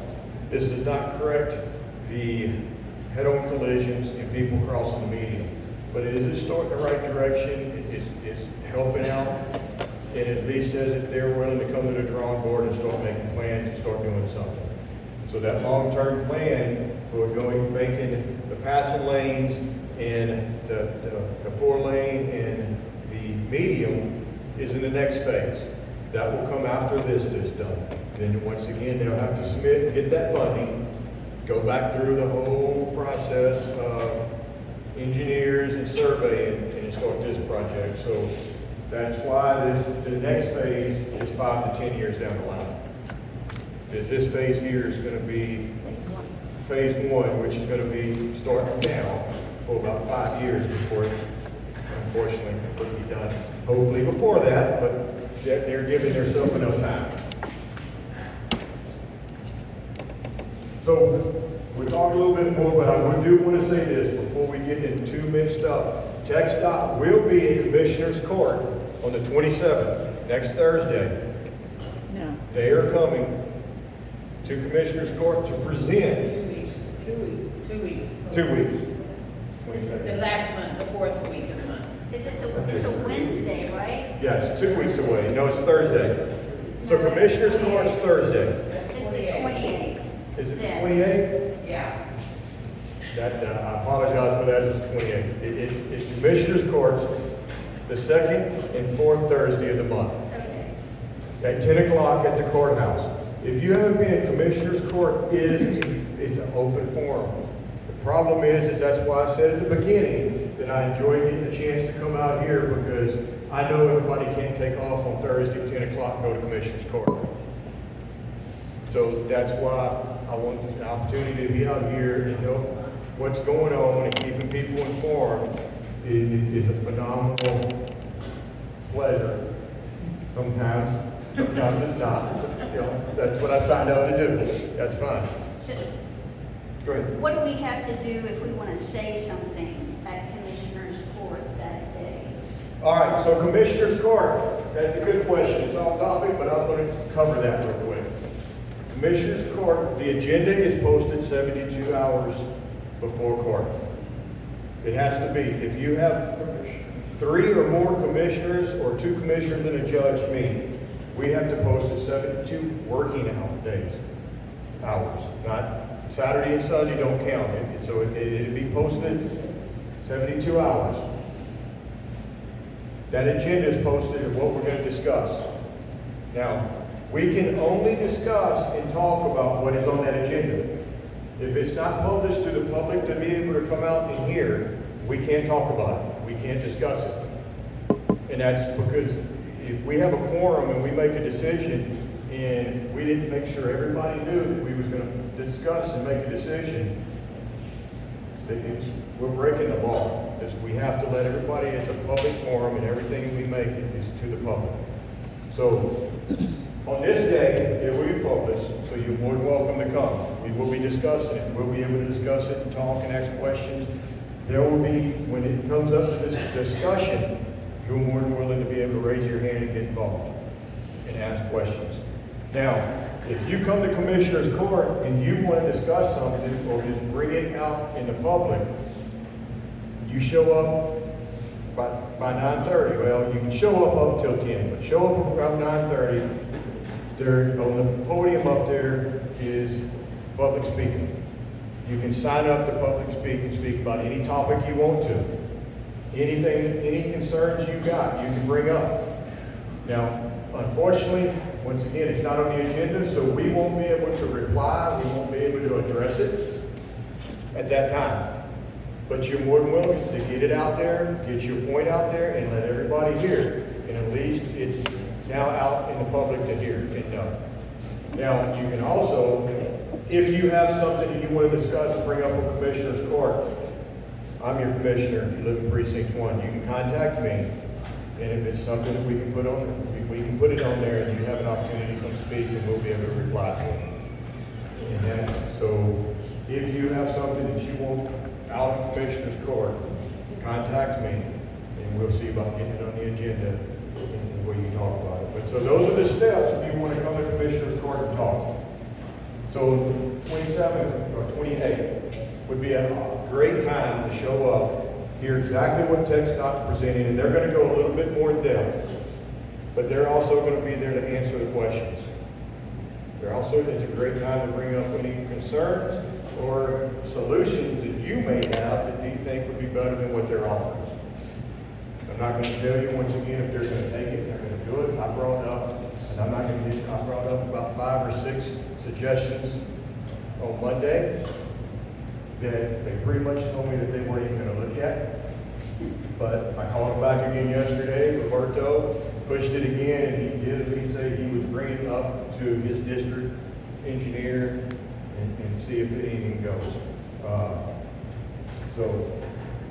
This does not correct the head-on collisions and people crossing the median. But it is a start in the right direction. It's helping out. And at least says that they're willing to come to the drawing board and start making plans and start doing something. So that long-term plan for making the passing lanes and the 4-lane and the medium is in the next phase. That will come after this is done. Then once again, they'll have to submit, get that funding, go back through the whole process of engineers and surveying and start this project. So that's why the next phase is 5 to 10 years down the line. Because this phase here is gonna be phase 1, which is gonna be starting now for about 5 years before it's unfortunately completely done. Hopefully before that, but they're giving themselves enough time. So we'll talk a little bit more, but I do want to say this before we get into too much stuff. TxDOT will be in Commissioner's Court on the 27th, next Thursday. No. They are coming to Commissioner's Court to present 2 weeks. 2 weeks. The last month, the fourth week of the month. It's a Wednesday, right? Yes, 2 weeks away. No, it's Thursday. So Commissioner's Court is Thursday. It's the 28th. Is it Then. 28? Yeah. I apologize for that, it's 28. It's Commissioner's Courts, the second and fourth Thursday of the month, Okay. at 10 o'clock at the courthouse. If you haven't been, Commissioner's Court it's an open forum. The problem is that's why I said at the beginning that I enjoy getting a chance to come out here because I know everybody can't take off on Thursday at 10 o'clock and go to Commissioner's Court. So that's why I want the opportunity to be out here and know what's going on and keeping people informed is a phenomenal pleasure. Sometimes it's not. You know, that's what I signed up to do. That's fine. So Go ahead. what do we have to do if we want to say something at Commissioner's Court that day? All right, so Commissioner's Court, that's a good question. It's off topic, but I'm going to cover that real quick. Commissioner's Court, the agenda is posted 72 hours before court. It has to be. If you have 3 or more commissioners or 2 commissioners and a judge meet, we have to post it 72 working hours. Not Saturday and Sunday don't count. So it'd be posted 72 hours. That agenda is posted of what we're going to discuss. Now, we can only discuss and talk about what is on that agenda. If it's not published to the public to be able to come out and hear, we can't talk about it. We can't discuss it. And that's because if we have a quorum and we make a decision and we didn't make sure everybody knew that we was going to discuss and make a decision, we're breaking the law. Because we have to let everybody, it's a public forum and everything we make is to the public. So on this day, it will be published, so you're more than welcome to come. We will be discussing it. We'll be able to discuss it and talk and ask questions. There will be, when it comes up to this discussion, you're more than willing to be able to raise your hand and get involved and ask questions. Now, if you come to Commissioner's Court and you want to discuss something or just bring it out in the public, you show up by 9:30. Well, you can show up till 10, but show up around 9:30. There, on the podium up there is public speaking. You can sign up to public speak and speak about any topic you want to. Anything, any concerns you got, you can bring up. Now, unfortunately, once again, it's not on the agenda, so we won't be able to reply, we won't be able to address it at that time. But you're more than willing to get it out there, get your point out there, and let everybody hear it. And at least it's now out in the public to hear and know. Now, you can also, if you have something that you want to discuss and bring up in Commissioner's Court, I'm your commissioner, if you live in Precinct 1, you can contact me. And if it's something that we can put on, we can put it on there and you have an opportunity to come speak and we'll be able to reply to it. And so, if you have something that you want out of Commissioner's Court, contact me and we'll see about getting it on the agenda and where you talk about it. But so those are the steps if you want to come to Commissioner's Court and talk. So 27th or 28th would be a great time to show up, hear exactly what TxDOT is presenting, and they're going to go a little bit more in depth, but they're also going to be there to answer the questions. It's a great time to bring up any concerns or solutions that you may have that you think would be better than what they're offering. I'm not gonna tell you once again if they're gonna take it, they're gonna do it. I brought up, and I'm not gonna get, I brought up about 5 or 6 suggestions on Monday that they pretty much told me that they weren't even gonna look at. But I called him back again yesterday, Roberto pushed it again, and he did at least say he would bring it up to his district engineer and see if it even goes. So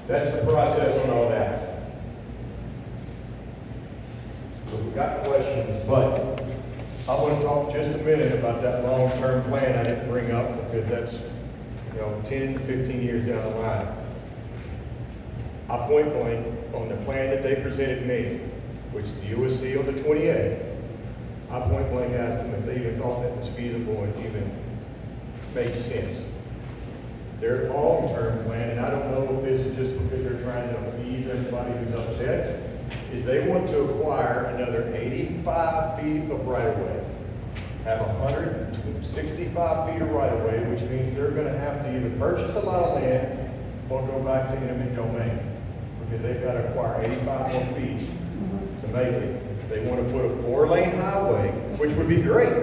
that's the process on all that. So we got questions, but I want to talk just a minute about that long-term plan I didn't bring up because that's, 10, 15 years down the line. I point blank on the plan that they presented me, which the USC on the 28th, I point blank asked them if they even thought that was feasible and even made sense. Their long-term plan, and I don't know if this is just because they're trying to appease everybody who's upset, is they want to acquire another 85 feet of right-of-way, have 165 feet of right-of-way, which means they're gonna have to either purchase a lot of land or go back to eminent domain, because they've got to acquire 85 more feet to make it. They want to put a 4-lane highway, which would be great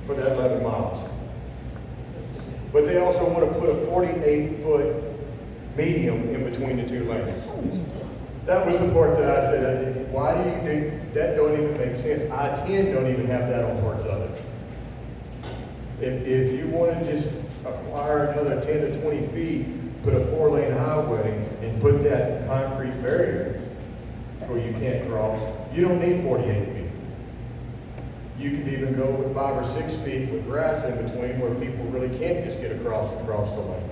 for that 11 miles. But they also want to put a 48-foot medium in between the 2 lanes. That was the part that I said, why do you think that don't even make sense? I-10 don't even have that on parts of it. If you want to just acquire another 10 to 20 feet, put a 4-lane highway and put that concrete barrier where you can't cross, you don't need 48 feet. You can even go with 5 or 6 feet with grass in between where people really can't just get across the lane.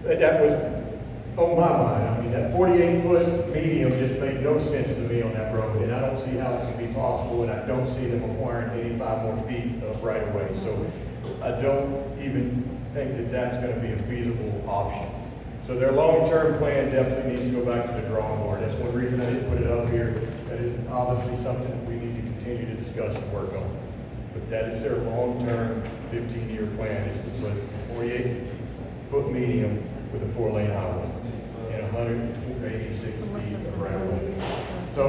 That was on my mind. I mean, that 48-foot medium just made no sense to me on that road, and I don't see how it can be possible, and I don't see them acquiring 85 more feet of right-of-way. So I don't even think that that's going to be a feasible option. So their long-term plan definitely needs to go back to the drawing board. That's one reason I didn't put it up here. That is obviously something that we need to continue to discuss and work on. But that is their long-term 15-year plan, is to put a 48-foot medium with a 4-lane highway and 186 feet of right-of-way. So,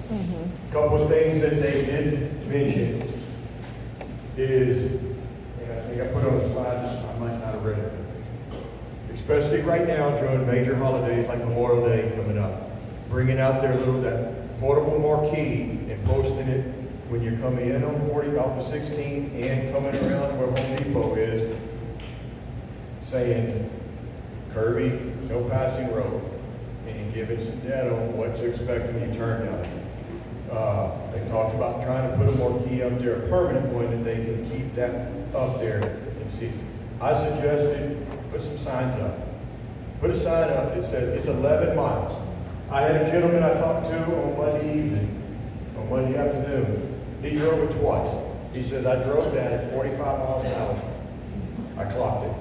a couple of things that they did mention is, and I think I put on the slides, I might not have read it. Especially right now during major holidays like Memorial Day coming up, bringing out their that portable marquee and posting it when you're coming in on 40 off of 16 and coming around where Home Depot is, saying, Kirby, no passing road, and giving some data on what to expect when you turn down it. They talked about trying to put a marquee up there, a permanent one, that they can keep that up there and see. I suggested put some signs up. Put a sign up that says it's 11 miles. I had a gentleman I talked to on Monday evening, on Monday afternoon. He drove it twice. He says, I drove that at 45 miles an hour. I clocked it.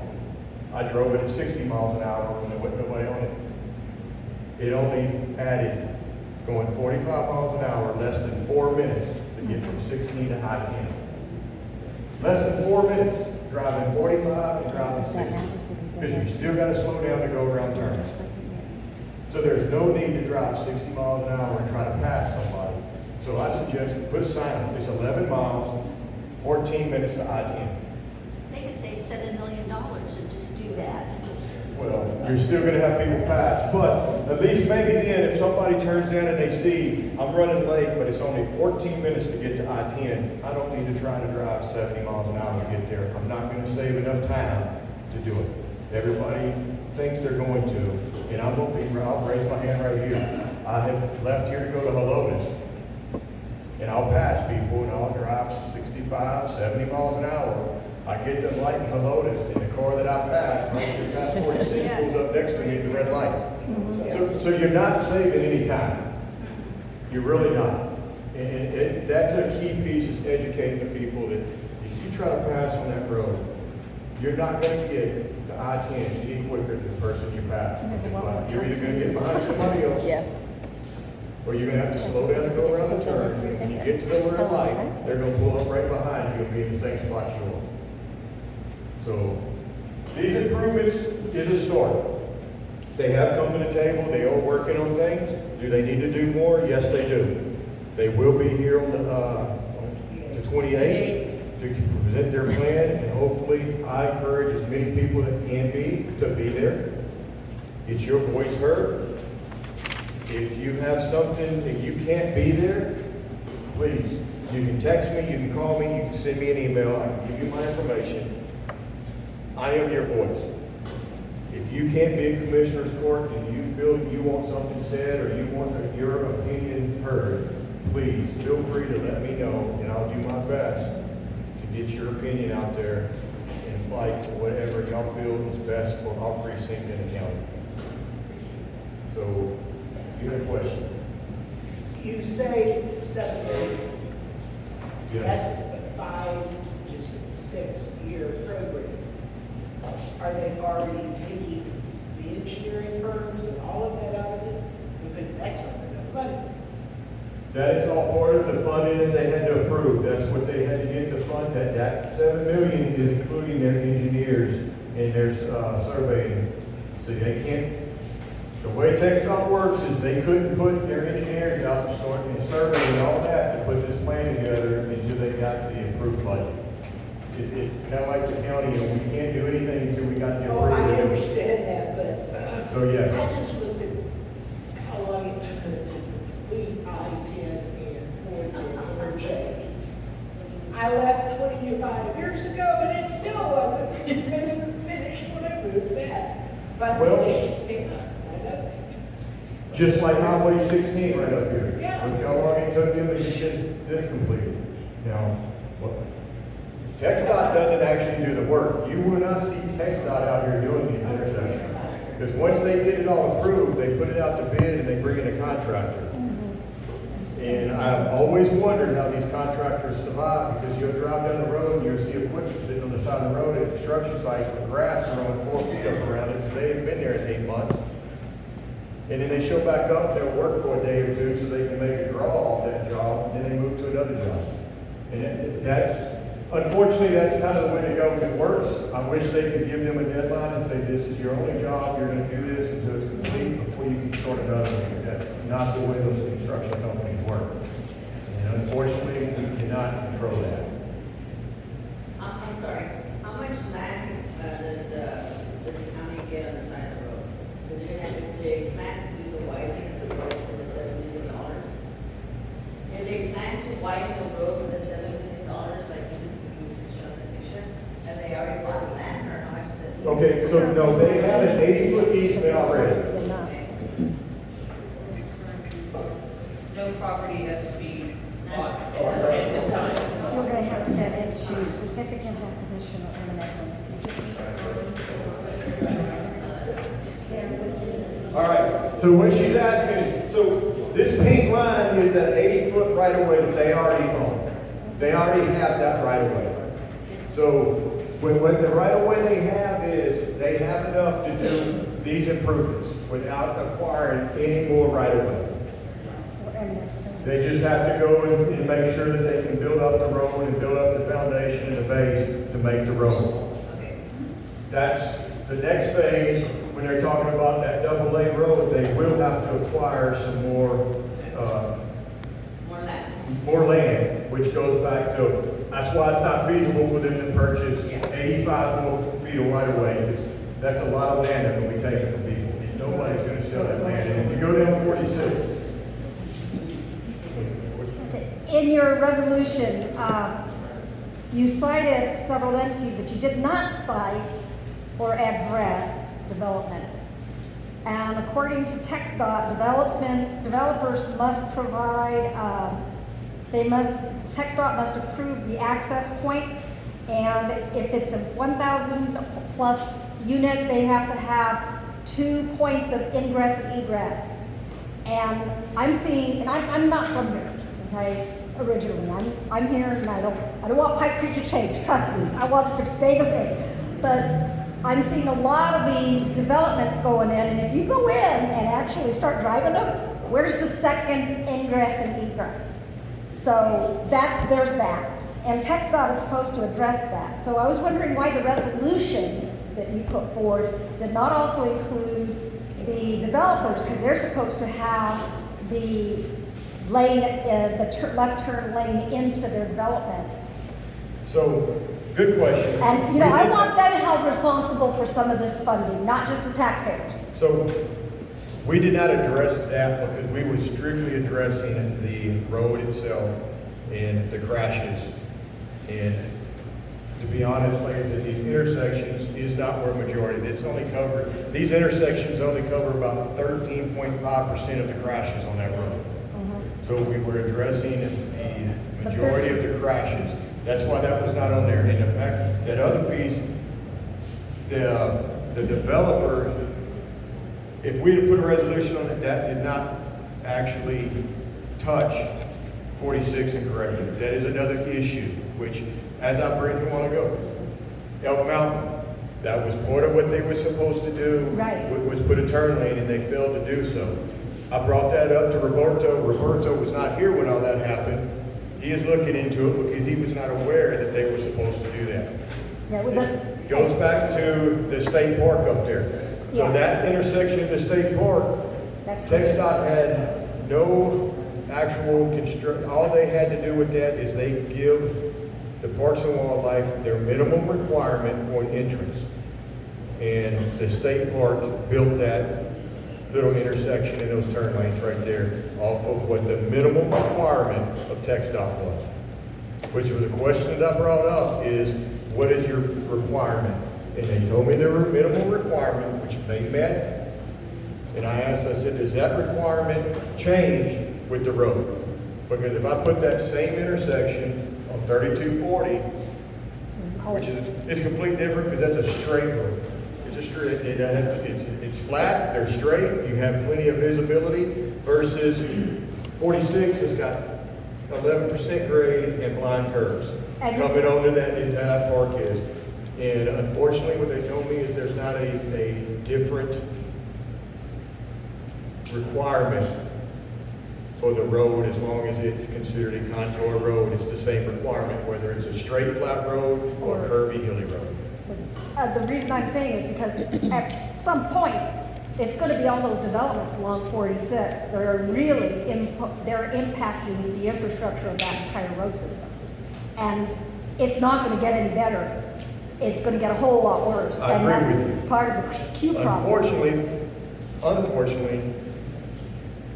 I drove it at 60 miles an hour when there wasn't nobody on it. It only added going 45 miles an hour, less than 4 minutes to get from 16 to I-10. Less than 4 minutes driving 45 and driving 60. Because you still got to slow down to go around turns. So there's no need to drive 60 miles an hour and try to pass somebody. So I suggest put a sign up. It's 11 miles, 14 minutes to I-10. They could save $7 million and just do that. Well, you're still gonna have people pass, but at least maybe then if somebody turns in and they see, I'm running late, but it's only 14 minutes to get to I-10, I don't need to try to drive 70 miles an hour to get there. I'm not gonna save enough time to do it. Everybody thinks they're going to, and I'll raise my hand right here. I have left here to go to Helotes, and I'll pass people and I'll drive 65, 70 miles an hour. I get the light in Helotes, and the car that I passed, right past 46, pulls up next to me at the red light. So you're not saving any time. You're really not. And that's a key piece, is educating the people that if you try to pass on that road, you're not going to get the I-10 any quicker than the person you pass. You're either going to get behind somebody else. Yes. Or you're gonna have to slow down to go around the turn, and when you get to the red light, they're gonna pull up right behind you and be in the same spot you are. So, these improvements is a start. They have come to the table, they are working on things. Do they need to do more? Yes, they do. They will be here on the 28th to present their plan, and hopefully I encourage as many people that can be to be there. Get your voice heard. If you have something that you can't be there, please, you can text me, you can call me, you can send me an email, I can give you my information. I am your voice. If you can't be in Commissioner's Court and you feel you want something said or you want your opinion heard, please feel free to let me know, and I'll do my best to get your opinion out there and fight for whatever y'all feel is best for our precinct in the county. So, you have a question? You say 7 million. Yes. That's a 5 to 6 year program. Are they already taking the engineering firms and all of that out of it? Because that's not enough money. That is all part of the funding that they had to approve. That's what they had to get the fund, that 7 million is including their engineers and their surveying. So they can't, the way TxDOT works is they couldn't put their engineers out and start and surveying and all that to put this plan together until they got the approved budget. It's kind of like the county, you know, we can't do anything until we got the Oh, I approval. understand that, but So, yes. I just looked at how long it took to complete I-10 and 410 interchange. I left 25 years ago and it still wasn't finished when I moved back. But Well- conditions came up, I know that. Just like Highway 16 right up here. Yeah. Look how long it took them to get this completed. Now, TxDOT doesn't actually do the work. You will not see TxDOT out here doing these intersections. Because once they get it all approved, they put it out to bid and they bring in a contractor. And I've always wondered how these contractors survive, because you'll drive down the road and you'll see equipment sitting on the side of the road at construction sites with grass growing 4 feet up around it, because they haven't been there in 8 months. And then they show back up, they'll work for a day or two so they can make a draw off that job, and then they move to another job. And that's, unfortunately, that's kind of the way the government works. I wish they could give them a deadline and say, this is your only job, you're gonna do this until it's complete before you can start another one. That's not the way those construction companies work. And unfortunately, we cannot control that. I'm sorry, how much land does the county get on the side of the road? Because if they plan to do the widening of the road for the $7 million, if they plan to widen the road for the $7 million, like you showed the picture, have they already bought the land, or how much does? Okay, so no, they have an 80-foot easement already. No property has to be bought at Okay. this time. We're gonna have to get into significant acquisition or eminent. All right, so what she's asking, so this pink line is an 80-foot right-of-way that they already own. They already have that right-of-way. So what the right-of-way they have is, they have enough to do these improvements without acquiring any more right-of-way. They just have to go and make sure that they can build up the road and build up the foundation and the base to make the road. That's the next phase. When they're talking about that double lane road, they will have to acquire some more More land. land, which goes back to, that's why it's not feasible for them to purchase 85 more feet of right of way, because that's a lot of land that will be taken from people. Nobody's gonna sell that land. And if you go down 46, In your resolution, you cited several entities, but you did not cite or address development. And according to TxDOT, developers must provide, TxDOT must approve the access points, and if it's a 1,000 plus unit, they have to have 2 points of ingress and egress. And I'm seeing, and I'm not from here, okay, originally. I'm here and I don't want Pike Creek to change, trust me. I want it to stay the same. But I'm seeing a lot of these developments going in, and if you go in and actually start driving them, where's the second ingress and egress? So there's that. And TxDOT is supposed to address that. So I was wondering why the resolution that you put forward did not also include the developers, because they're supposed to have the lane, left turn lane into their developments. So, good question. And, you know, We I did- want them held responsible for some of this funding, not just the taxpayers. So, we did not address that because we were strictly addressing the road itself and the crashes. And to be honest, like I said, these intersections is not where majority, these intersections only cover about 13.5% of the crashes on that road. So we were addressing the majority of the crashes. That's why that was not on there. And the fact, that other piece, the developer, if we had put a resolution on it, that did not actually touch 46 and corrected it. That is another issue, which, as I bring a while ago, Elk Mountain, that was part of what they were supposed to do. Right. Was put a turn lane and they failed to do so. I brought that up to Roberto. Roberto was not here when all that happened. He is looking into it because he was not aware that they were supposed to do that. Yeah, well, that's, It goes back to the state park up there. Yeah. So that intersection of the state park, that's correct. TxDOT had no actual all they had to do with that is they give the Parks and Wildlife their minimum requirement for an entrance. And the state park built that little intersection and those turn lanes right there off of what the minimum requirement of TxDOT was. Which was a question that I brought up is, what is your requirement? And they told me there were a minimum requirement, which they met. And I asked, I said, does that requirement change with the road? Because if I put that same intersection on 3240, which is, it's completely different because that's a straight road. It's a straight, it's flat, they're straight, you have plenty of visibility versus 46 has got 11% grade and blind curves And- coming onto that park is. And unfortunately, what they told me is there's not a different requirement for the road as long as it's considered a contour road. It's the same requirement, whether it's a straight flat road or a curvy hilly road. The reason I'm saying is because at some point, it's gonna be all those developments along 46 that are really, they're impacting the infrastructure of that entire road system. And it's not gonna get any better. It's gonna get a whole lot worse. I agree with And you. that's part of the key problem. Unfortunately,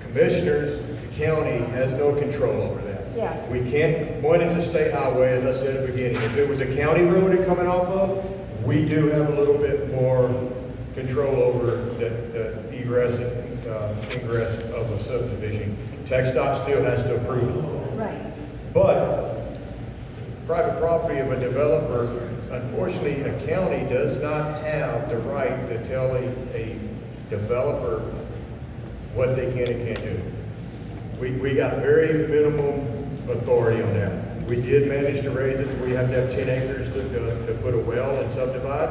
commissioners, the county has no control over that. Yeah. We can't, one is a state highway, as I said at the beginning. If it was a county road it coming off of, we do have a little bit more control over the egress and ingress of a subdivision. TxDOT still has to approve it. Right. But private property of a developer, unfortunately, a county does not have the right to tell a developer what they can and can't do. We got very minimum authority on that. We did manage to raise it, we have to have 10 acres to put a well and subdivide,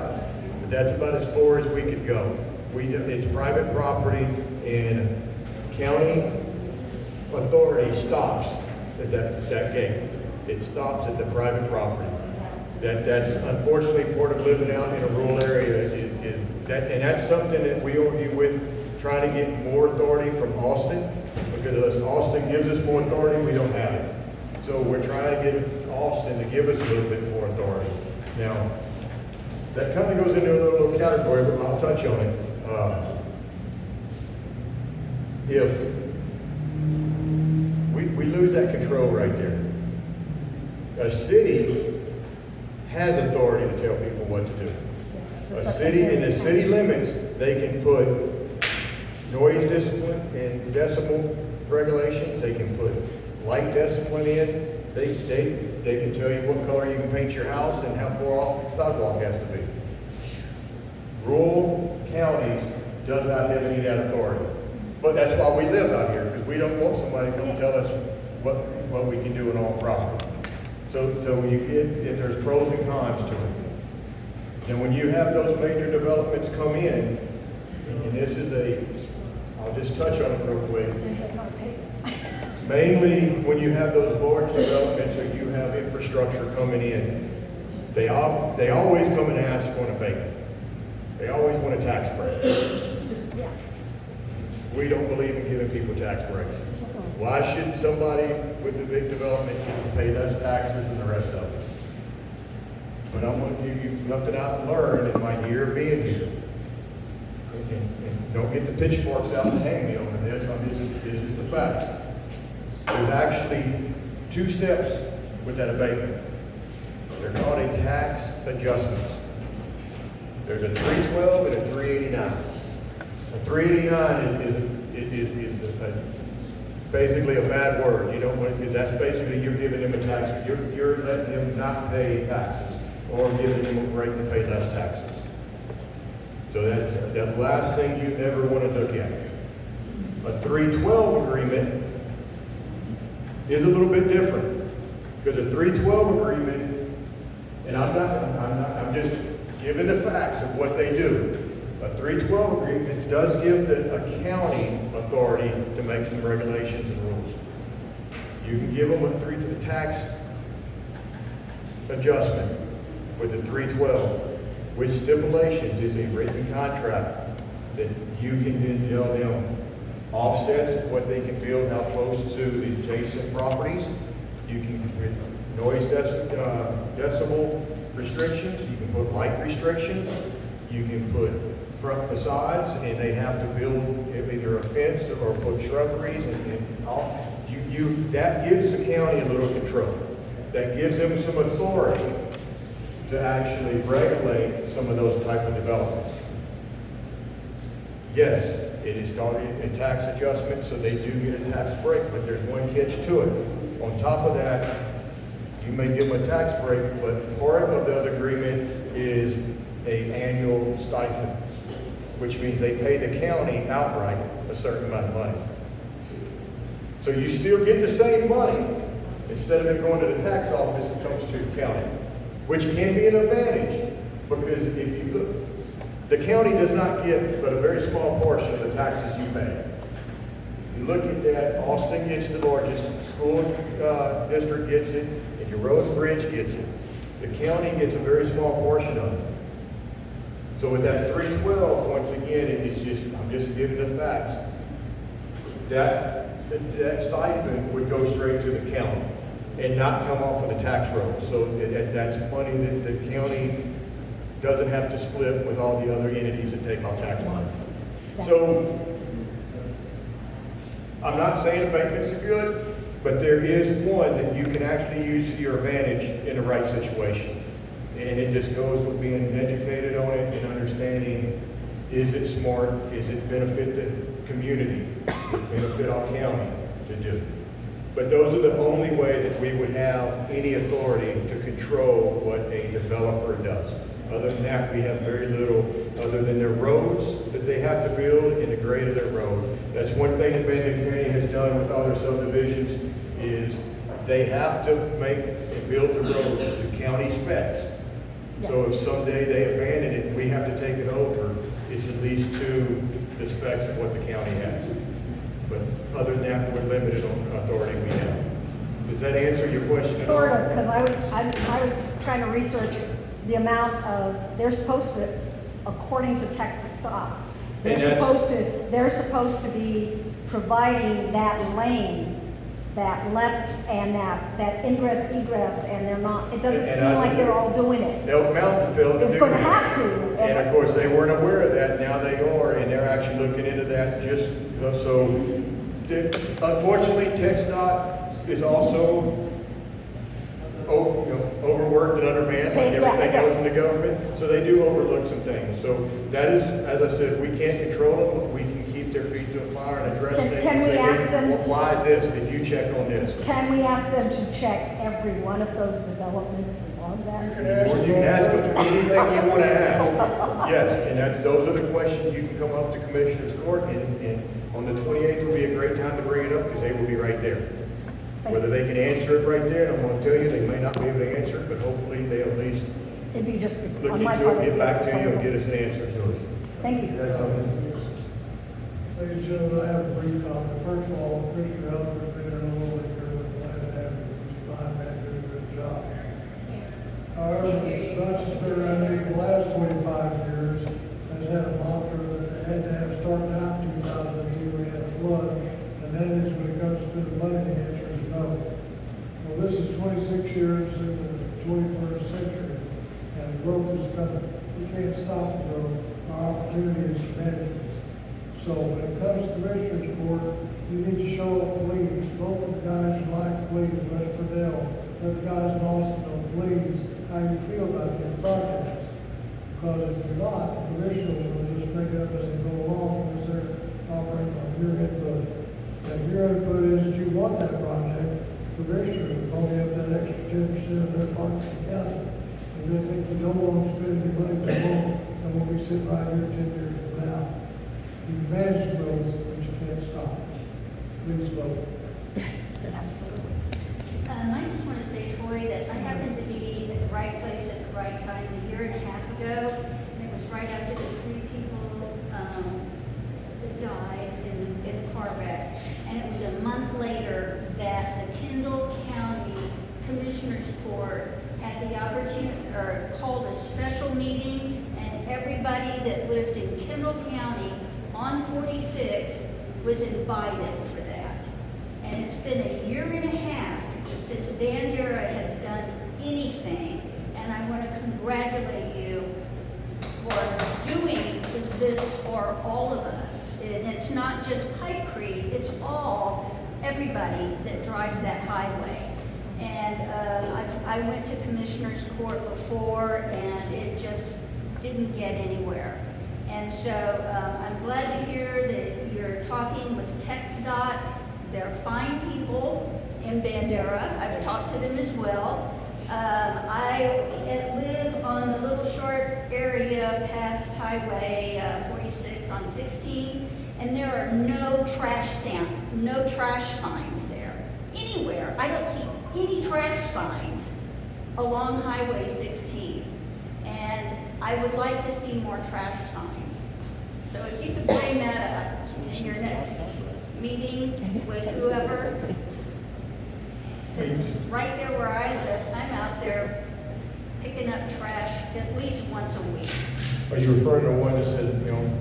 but that's about as far as we could go. It's private property and county authority stops at that gate. It stops at the private property. That's unfortunately part of living out in a rural area is that, and that's something that we argue with, trying to get more authority from Austin, because Austin gives us more authority, we don't have it. So we're trying to get Austin to give us a little bit more authority. Now, that kind of goes into a little category, but I'll touch on it. If we lose that control right there, a city has authority to tell people what to do. A city, in the city limits, they can put noise discipline and decibel regulations, they can put light discipline in, they can tell you what color you can paint your house and how far off the sidewalk has to be. Rural counties does not have any of that authority. But that's why we live out here, because we don't want somebody to come tell us what we can do in our property. So you get, if there's pros and cons to it. And when you have those major developments come in, and this is I'll just touch on it real quick. Mainly when you have those large developments or you have infrastructure coming in, they always come and ask for an abatement. They always want a tax break. Yeah. we don't believe in giving people tax breaks. Why should somebody with a big development get to pay less taxes than the rest of us? But I'm gonna give you something I've learned in my year of being here. And don't get the pitchforks out and hang me over this, this is the fact. There's actually 2 steps with that abatement. They're called a tax adjustments. There's a 312 and a 389. A 389 is basically a bad word. You don't want, because that's basically you're giving them a tax, you're letting them not pay taxes or giving them a rate to pay less taxes. So that's the last thing you ever want to look at. A 312 agreement is a little bit different, because a 312 agreement, and I'm just giving the facts of what they do. A 312 agreement does give the accounting authority to make some regulations and rules. You can give them a tax adjustment with a 312 with stipulations. Is a written contract that you can then tell them offsets of what they can build, how close to the adjacent properties. You can put noise decibel restrictions. You can put light restrictions. You can put front facades, and they have to build either a fence or put shrubberies and all. That gives the county a little control. That gives them some authority to actually regulate some of those type of developments. Yes, it is called a tax adjustment, so they do get a tax break, but there's one catch to it. On top of that, you may give them a tax break, but part of the other agreement is an annual stipend, which means they pay the county outright a certain amount of money. So you still get the same money. Instead of it going to the tax office, it comes to the county, which can be an advantage, because if you look, the county does not get but a very small portion of the taxes you pay. You look at that, Austin gets the largest, school district gets it, and your road and bridge gets it. The county gets a very small portion of it. So with that 312, once again, I'm just giving the facts. That stipend would go straight to the county and not come off of the tax roll. So that's money that the county doesn't have to split with all the other entities that take our tax money. So I'm not saying abatements are good, but there is one that you can actually use to your advantage in the right situation. And it just goes with being educated on it and understanding, is it smart, is it benefit the community, benefit our county to do. But those are the only way that we would have any authority to control what a developer does. Other than that, we have very little, other than their roads that they have to build and the grade of their road. That's one thing that Bandon County has done with other subdivisions, is they have to make and build the roads to county specs. So if someday they abandon it and we have to take it over, it's at least to the specs of what the county has. But other than that, we're limited on authority we have. Does that answer your question? Sort of, because I was trying to research the amount of, they're supposed to, according to Texas Stop, they're supposed to be providing that lane, that left and that ingress egress, and they're not, it doesn't seem like they're all doing it. Elk Mountain failed to do It's going to that. have to. And of course, they weren't aware of that, now they are, and they're actually looking into that just, so, unfortunately, TxDOT is also overworked and undermanned, like everything else in the government, so they do overlook some things. So that is, as I said, we can't control them, but we can keep their feet to the fire and address things. Can and we say, ask them "Well, why is this, did you check on this?" Can we ask them to check every one of those developments along that? Or you can ask them anything you want to ask. Yes, and those are the questions you can come up to Commissioner's Court, and on the 28th will be a great time to bring it up, because they will be right there. Whether they can answer it right there, and I'm going to tell you, they may not be able to answer it, but hopefully they'll at least It'd be just look on my into part. it, get back to you, and get us an answer to it. Thank you. That's all. Ladies and gentlemen, I have a brief comment. First of all, Mr. Elder's been in a little liquor, and glad to have him. He's a fine man, doing a good job. However, Dutchess been around me the last 25 years, has had a mantra that they had to have started out in 2002, we race in the 21st century, and growth is coming. We can't stop the growth. Our opportunity is tremendous. So when it comes to Commissioners Court, you need to show up, please. Vote for the guys you like, please. West Fidel, let the guys in Austin know, please, how you feel about this project. Because if you're not, the commissioners will just make it up as they go along, because they're operating on your input. And if your input is that you want that project, commissioners will probably have that extra 10% of their parts in the county. And they think you don't want to spend your money too long, and we'll be sitting right here 10 years from now. You can manage the growth, but you can't stop. Please vote. Absolutely. I just want to say, Troy, that I happened to be at the right place at the right time a year and a half ago. And it was right after the 3 people that died in the car wreck. And it was a month later that the Kendall County Commissioners Court had the opportunity, or called a special meeting, and everybody that lived in Kendall County on 46 was invited for that. And it's been a year and a half since Bandera has done anything, and I want to congratulate you for doing this for all of us. And it's not just Pipe Creek, it's everybody that drives that highway. And I went to Commissioners Court before, and it just didn't get anywhere. And so I'm glad to hear that you're talking with TxDOT. They're fine people in Bandera. I've talked to them as well. I live on the little short area past Highway 46 on 16, and there are no trash signs there anywhere. I don't see any trash signs along Highway 16, and I would like to see more trash signs. So if you could bring that up in your next meeting with whoever, it's right there where I live. I'm out there picking up trash at least once a week. Are you referring to one that says,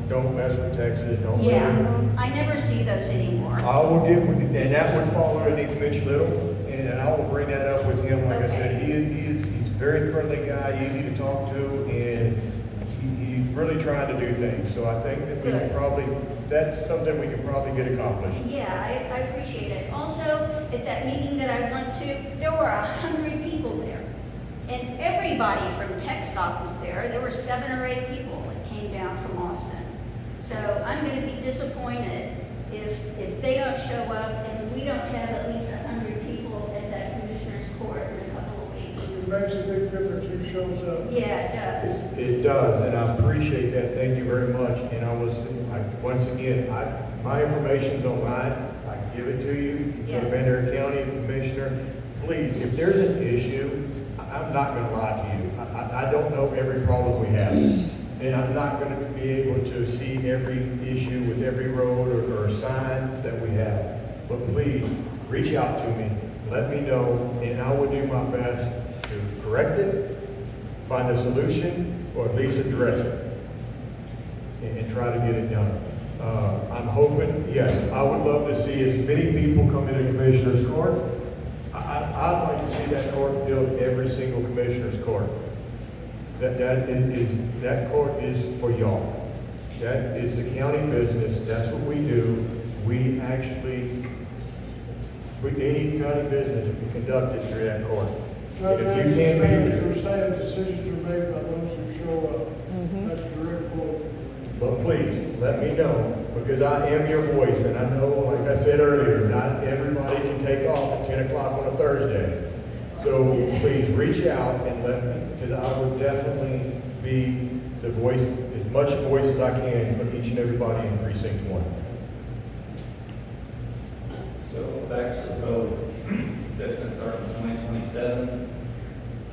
don't mess with Texas, don't? Yeah, I never see those anymore. I will get with, and that would fall underneath Mitch Little, and I will bring that up with him. Like I said, he's a very friendly guy, easy to talk to, and he's really trying to do things. So I think that we can probably, that's something we can probably get accomplished. Yeah, I appreciate it. Also, at that meeting that I went to, there were 100 people there. And everybody from TxDOT was there. There were 7 or 8 people that came down from Austin. So I'm going to be disappointed if they don't show up and we don't have at least 100 people at that Commissioner's Court in a couple of weeks. It makes a big difference who shows up. Yeah, it does. It does, and I appreciate that. Thank you very much. And once again, my information's online. I can give it to you. Yeah. The Bandera County Commissioner, please, if there's an issue, I'm not going to lie to you. I don't know every problem we have. And I'm not going to be able to see every issue with every road or sign that we have. But please, reach out to me, let me know, and I will do my best to correct it, find a solution, or at least address it, and try to get it done. I'm hoping, yes, I would love to see as many people come into Commissioner's Court. I'd like to see that court filled every single Commissioner's Court. That court is for y'all. That is the county business. That's what we do. We actually, any county business, we conduct it through that court. And if you can't You're saying decisions are made by those who show up. That's a direct quote. But please, let me know, because I am your voice, and I know, like I said earlier, not everybody can take off at 10 o'clock on a Thursday. So please reach out and let me, because I would definitely be the voice, as much voice as I can for each and everybody in Precinct 1. So back to the road, you said it's gonna start in 2027.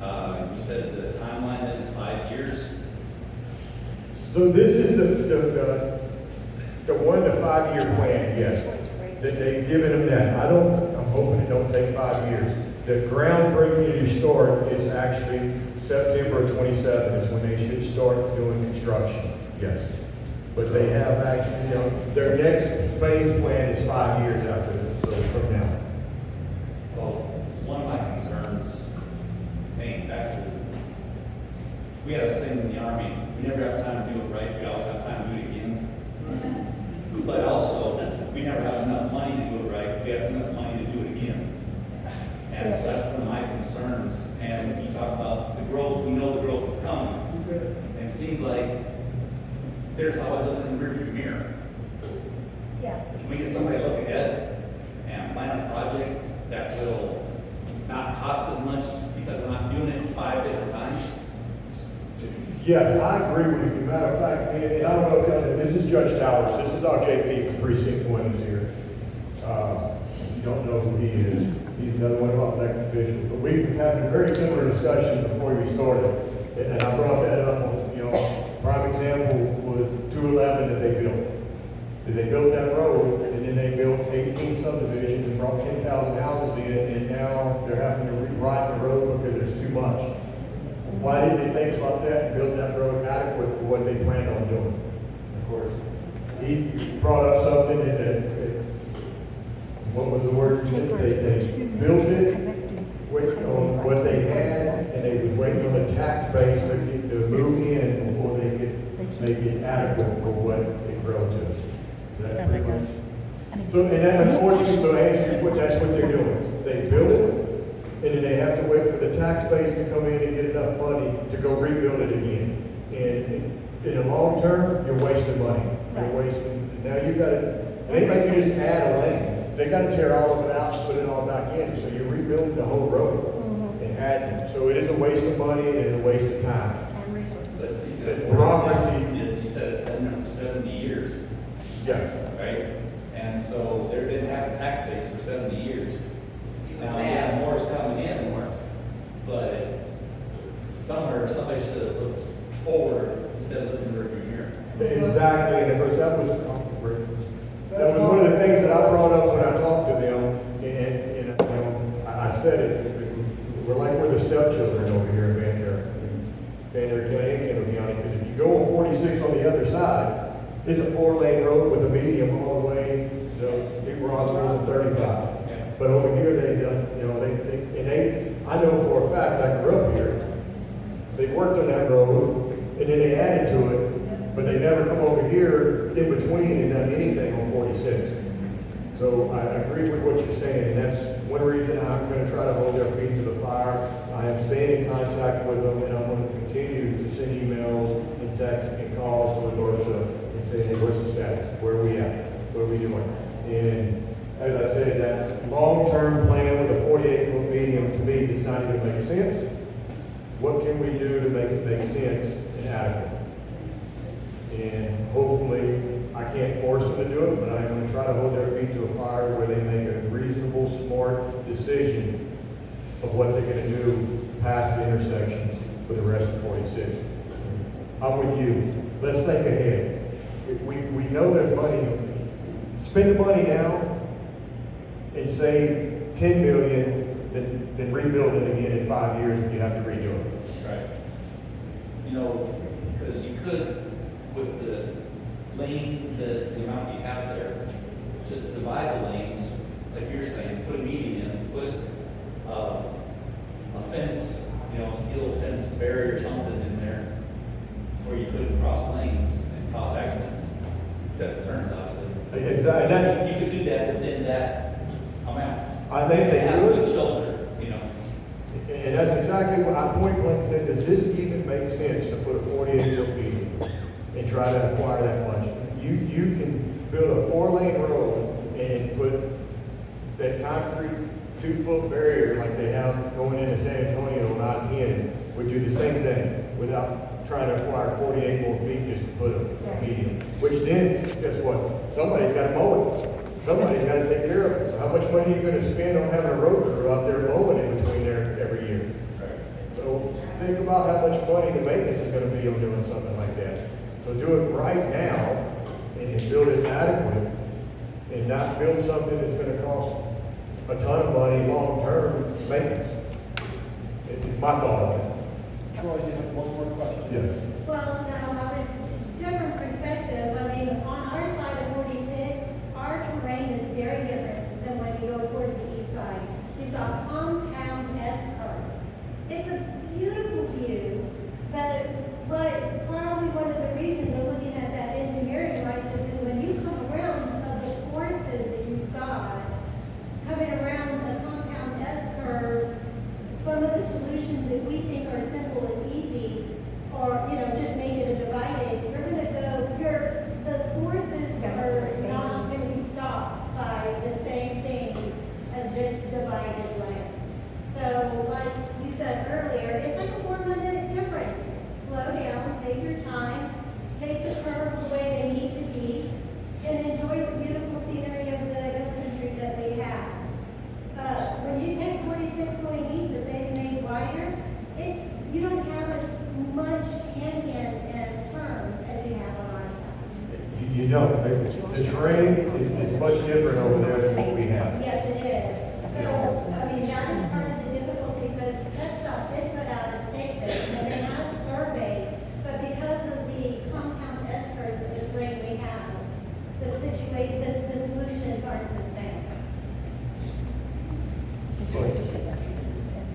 You said the timeline is 5 years. So this is the 1 to 5 year plan, yes. That they've given them that. I'm hoping it don't take 5 years. The groundbreaking to start is actually September 27 is when they should start doing construction, yes. But they have actually, their next phase plan is 5 years after this, so from now. Well, one of my concerns paying taxes. We had a saying in the Army, we never have time to do it right, we always have time to do it again. But also, we never have enough money to do it right, we have enough money to do it again. And so that's one of my concerns, and when you talk about the growth, we know the growth is coming. And it seems like there's always looking in the rearview mirror. Yeah. Can we get somebody to look ahead and plan a project that will not cost as much because we're not doing it 5 different times? Yes, I agree with you. Matter of fact, and I don't know if, this is Judge Towers, this is our JP from Precinct 1 is here. You don't know who he is. He's another one of our elected officials. But we've had a very similar discussion before we started. And I brought that up, you know, prime example was 211 that they built. They built that road, and then they built 18 subdivisions and brought 10,000 houses in, and now they're having to rewrite the road because there's too much. Why didn't they think about that and build that road adequate for what they planned on doing? Of course, he brought up something that what was the word? They built it with on what they had, and they was waiting on the tax base to move in before they could make it adequate for what it grew to. Is that pretty much? So, and then unfortunately, so to answer your question, that's what they're doing. They build it, and then they have to wait for the tax base to come in and get enough money to go rebuild it again. And in the long term, you're wasting money. You're wasting, now you gotta, and they make you just add a lane. They gotta tear all of it out and put it all back in, so you're rebuilding the whole road and adding it. So it is a waste of money, it is a waste of time. And resources. Let's see, The the bureaucracy- is, you said it's been there for 70 years, Yeah. right? And so they didn't have a tax base for 70 years. Now, yeah, more is coming in, but somewhere, somebody should have looked forward instead of looking in the rearview mirror. Exactly, and of course, that was one of the things that I brought up when I talked to them, and you know, I said it, we're like we're the stepchildren over here in Van County and Kendall County, because if you go on 46 on the other side, it's a 4-lane road with a medium all the way to Roswell and 35. Yeah. But over here, they done, you know, I know for a fact, I grew up here, they worked on that road, and then they added to it, but they never come over here in between and done anything on 46. So I agree with what you're saying, and that's one reason I'm gonna try to hold their feet to the fire. I am staying in contact with them, and I'm gonna continue to send emails and texts and calls to the doors and say, hey, where's the status? Where are we at? What are we doing? And as I said, that long-term plan with a 48-foot medium to me does not even make sense. What can we do to make it make sense and adequate? And hopefully, I can't force them to do it, but I'm going to try to hold their feet to a fire where they make a reasonable, smart decision of what they're going to do past the intersections for the rest of 46. I'm with you. Let's think ahead. We know there's money. Spend the money now and save $10 million, then rebuild it again in 5 years if you have to redo it. Right. You know, because you could, with the lane, the amount you have there, just divide the lanes, like you're saying, put a median in, put a fence, you know, steel fence barrier or something in there where you couldn't cross lanes and cause accidents, except turns, obviously. Exactly. You could do that within that amount. I think they Have a would. good shoulder, you know. And that's exactly what I point blank said, does this even make sense to put a 48-foot median and try to acquire that much? You can build a 4-lane road and put that concrete 2-foot barrier like they have going into San Antonio on I-10 would do the same thing without trying to acquire 48 more feet just to put a median. Which then, guess what? Somebody's got to mow it. Somebody's got to take care of it. So how much money are you going to spend on having a road crew out there mowing in between there every year? So think about how much money the maintenance is going to be on doing something like that. So do it right now and build it adequate and not build something that's going to cost a ton of money long-term maintenance. It's my thought on it. Troy, you have one more question? Yes. Well, now, on a different perspective, I mean, on our side of 46, our terrain is very different than when you go towards the east side. You've got compound S curves. It's a take the curves the way they need to be, and enjoy the beautiful scenery of the hill country that we have. When you take 46 going east that they've made wider, you don't have as much canyon and turn as you have on our side. You don't, the terrain is much different over there than what we have. Yes, it is. So, I mean, that is part of the difficulty, because TxDOT did put out a statement, and they have surveyed, but because of the compound S-curves of the terrain we have, the solutions aren't the same.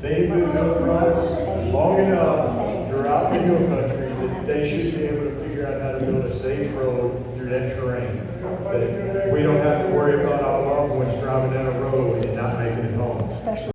They've been built roads long enough throughout the hill country that they should be able to figure out how to build a safe road through that terrain. That we don't have to worry about our loved ones driving down a road and not making it home. Especially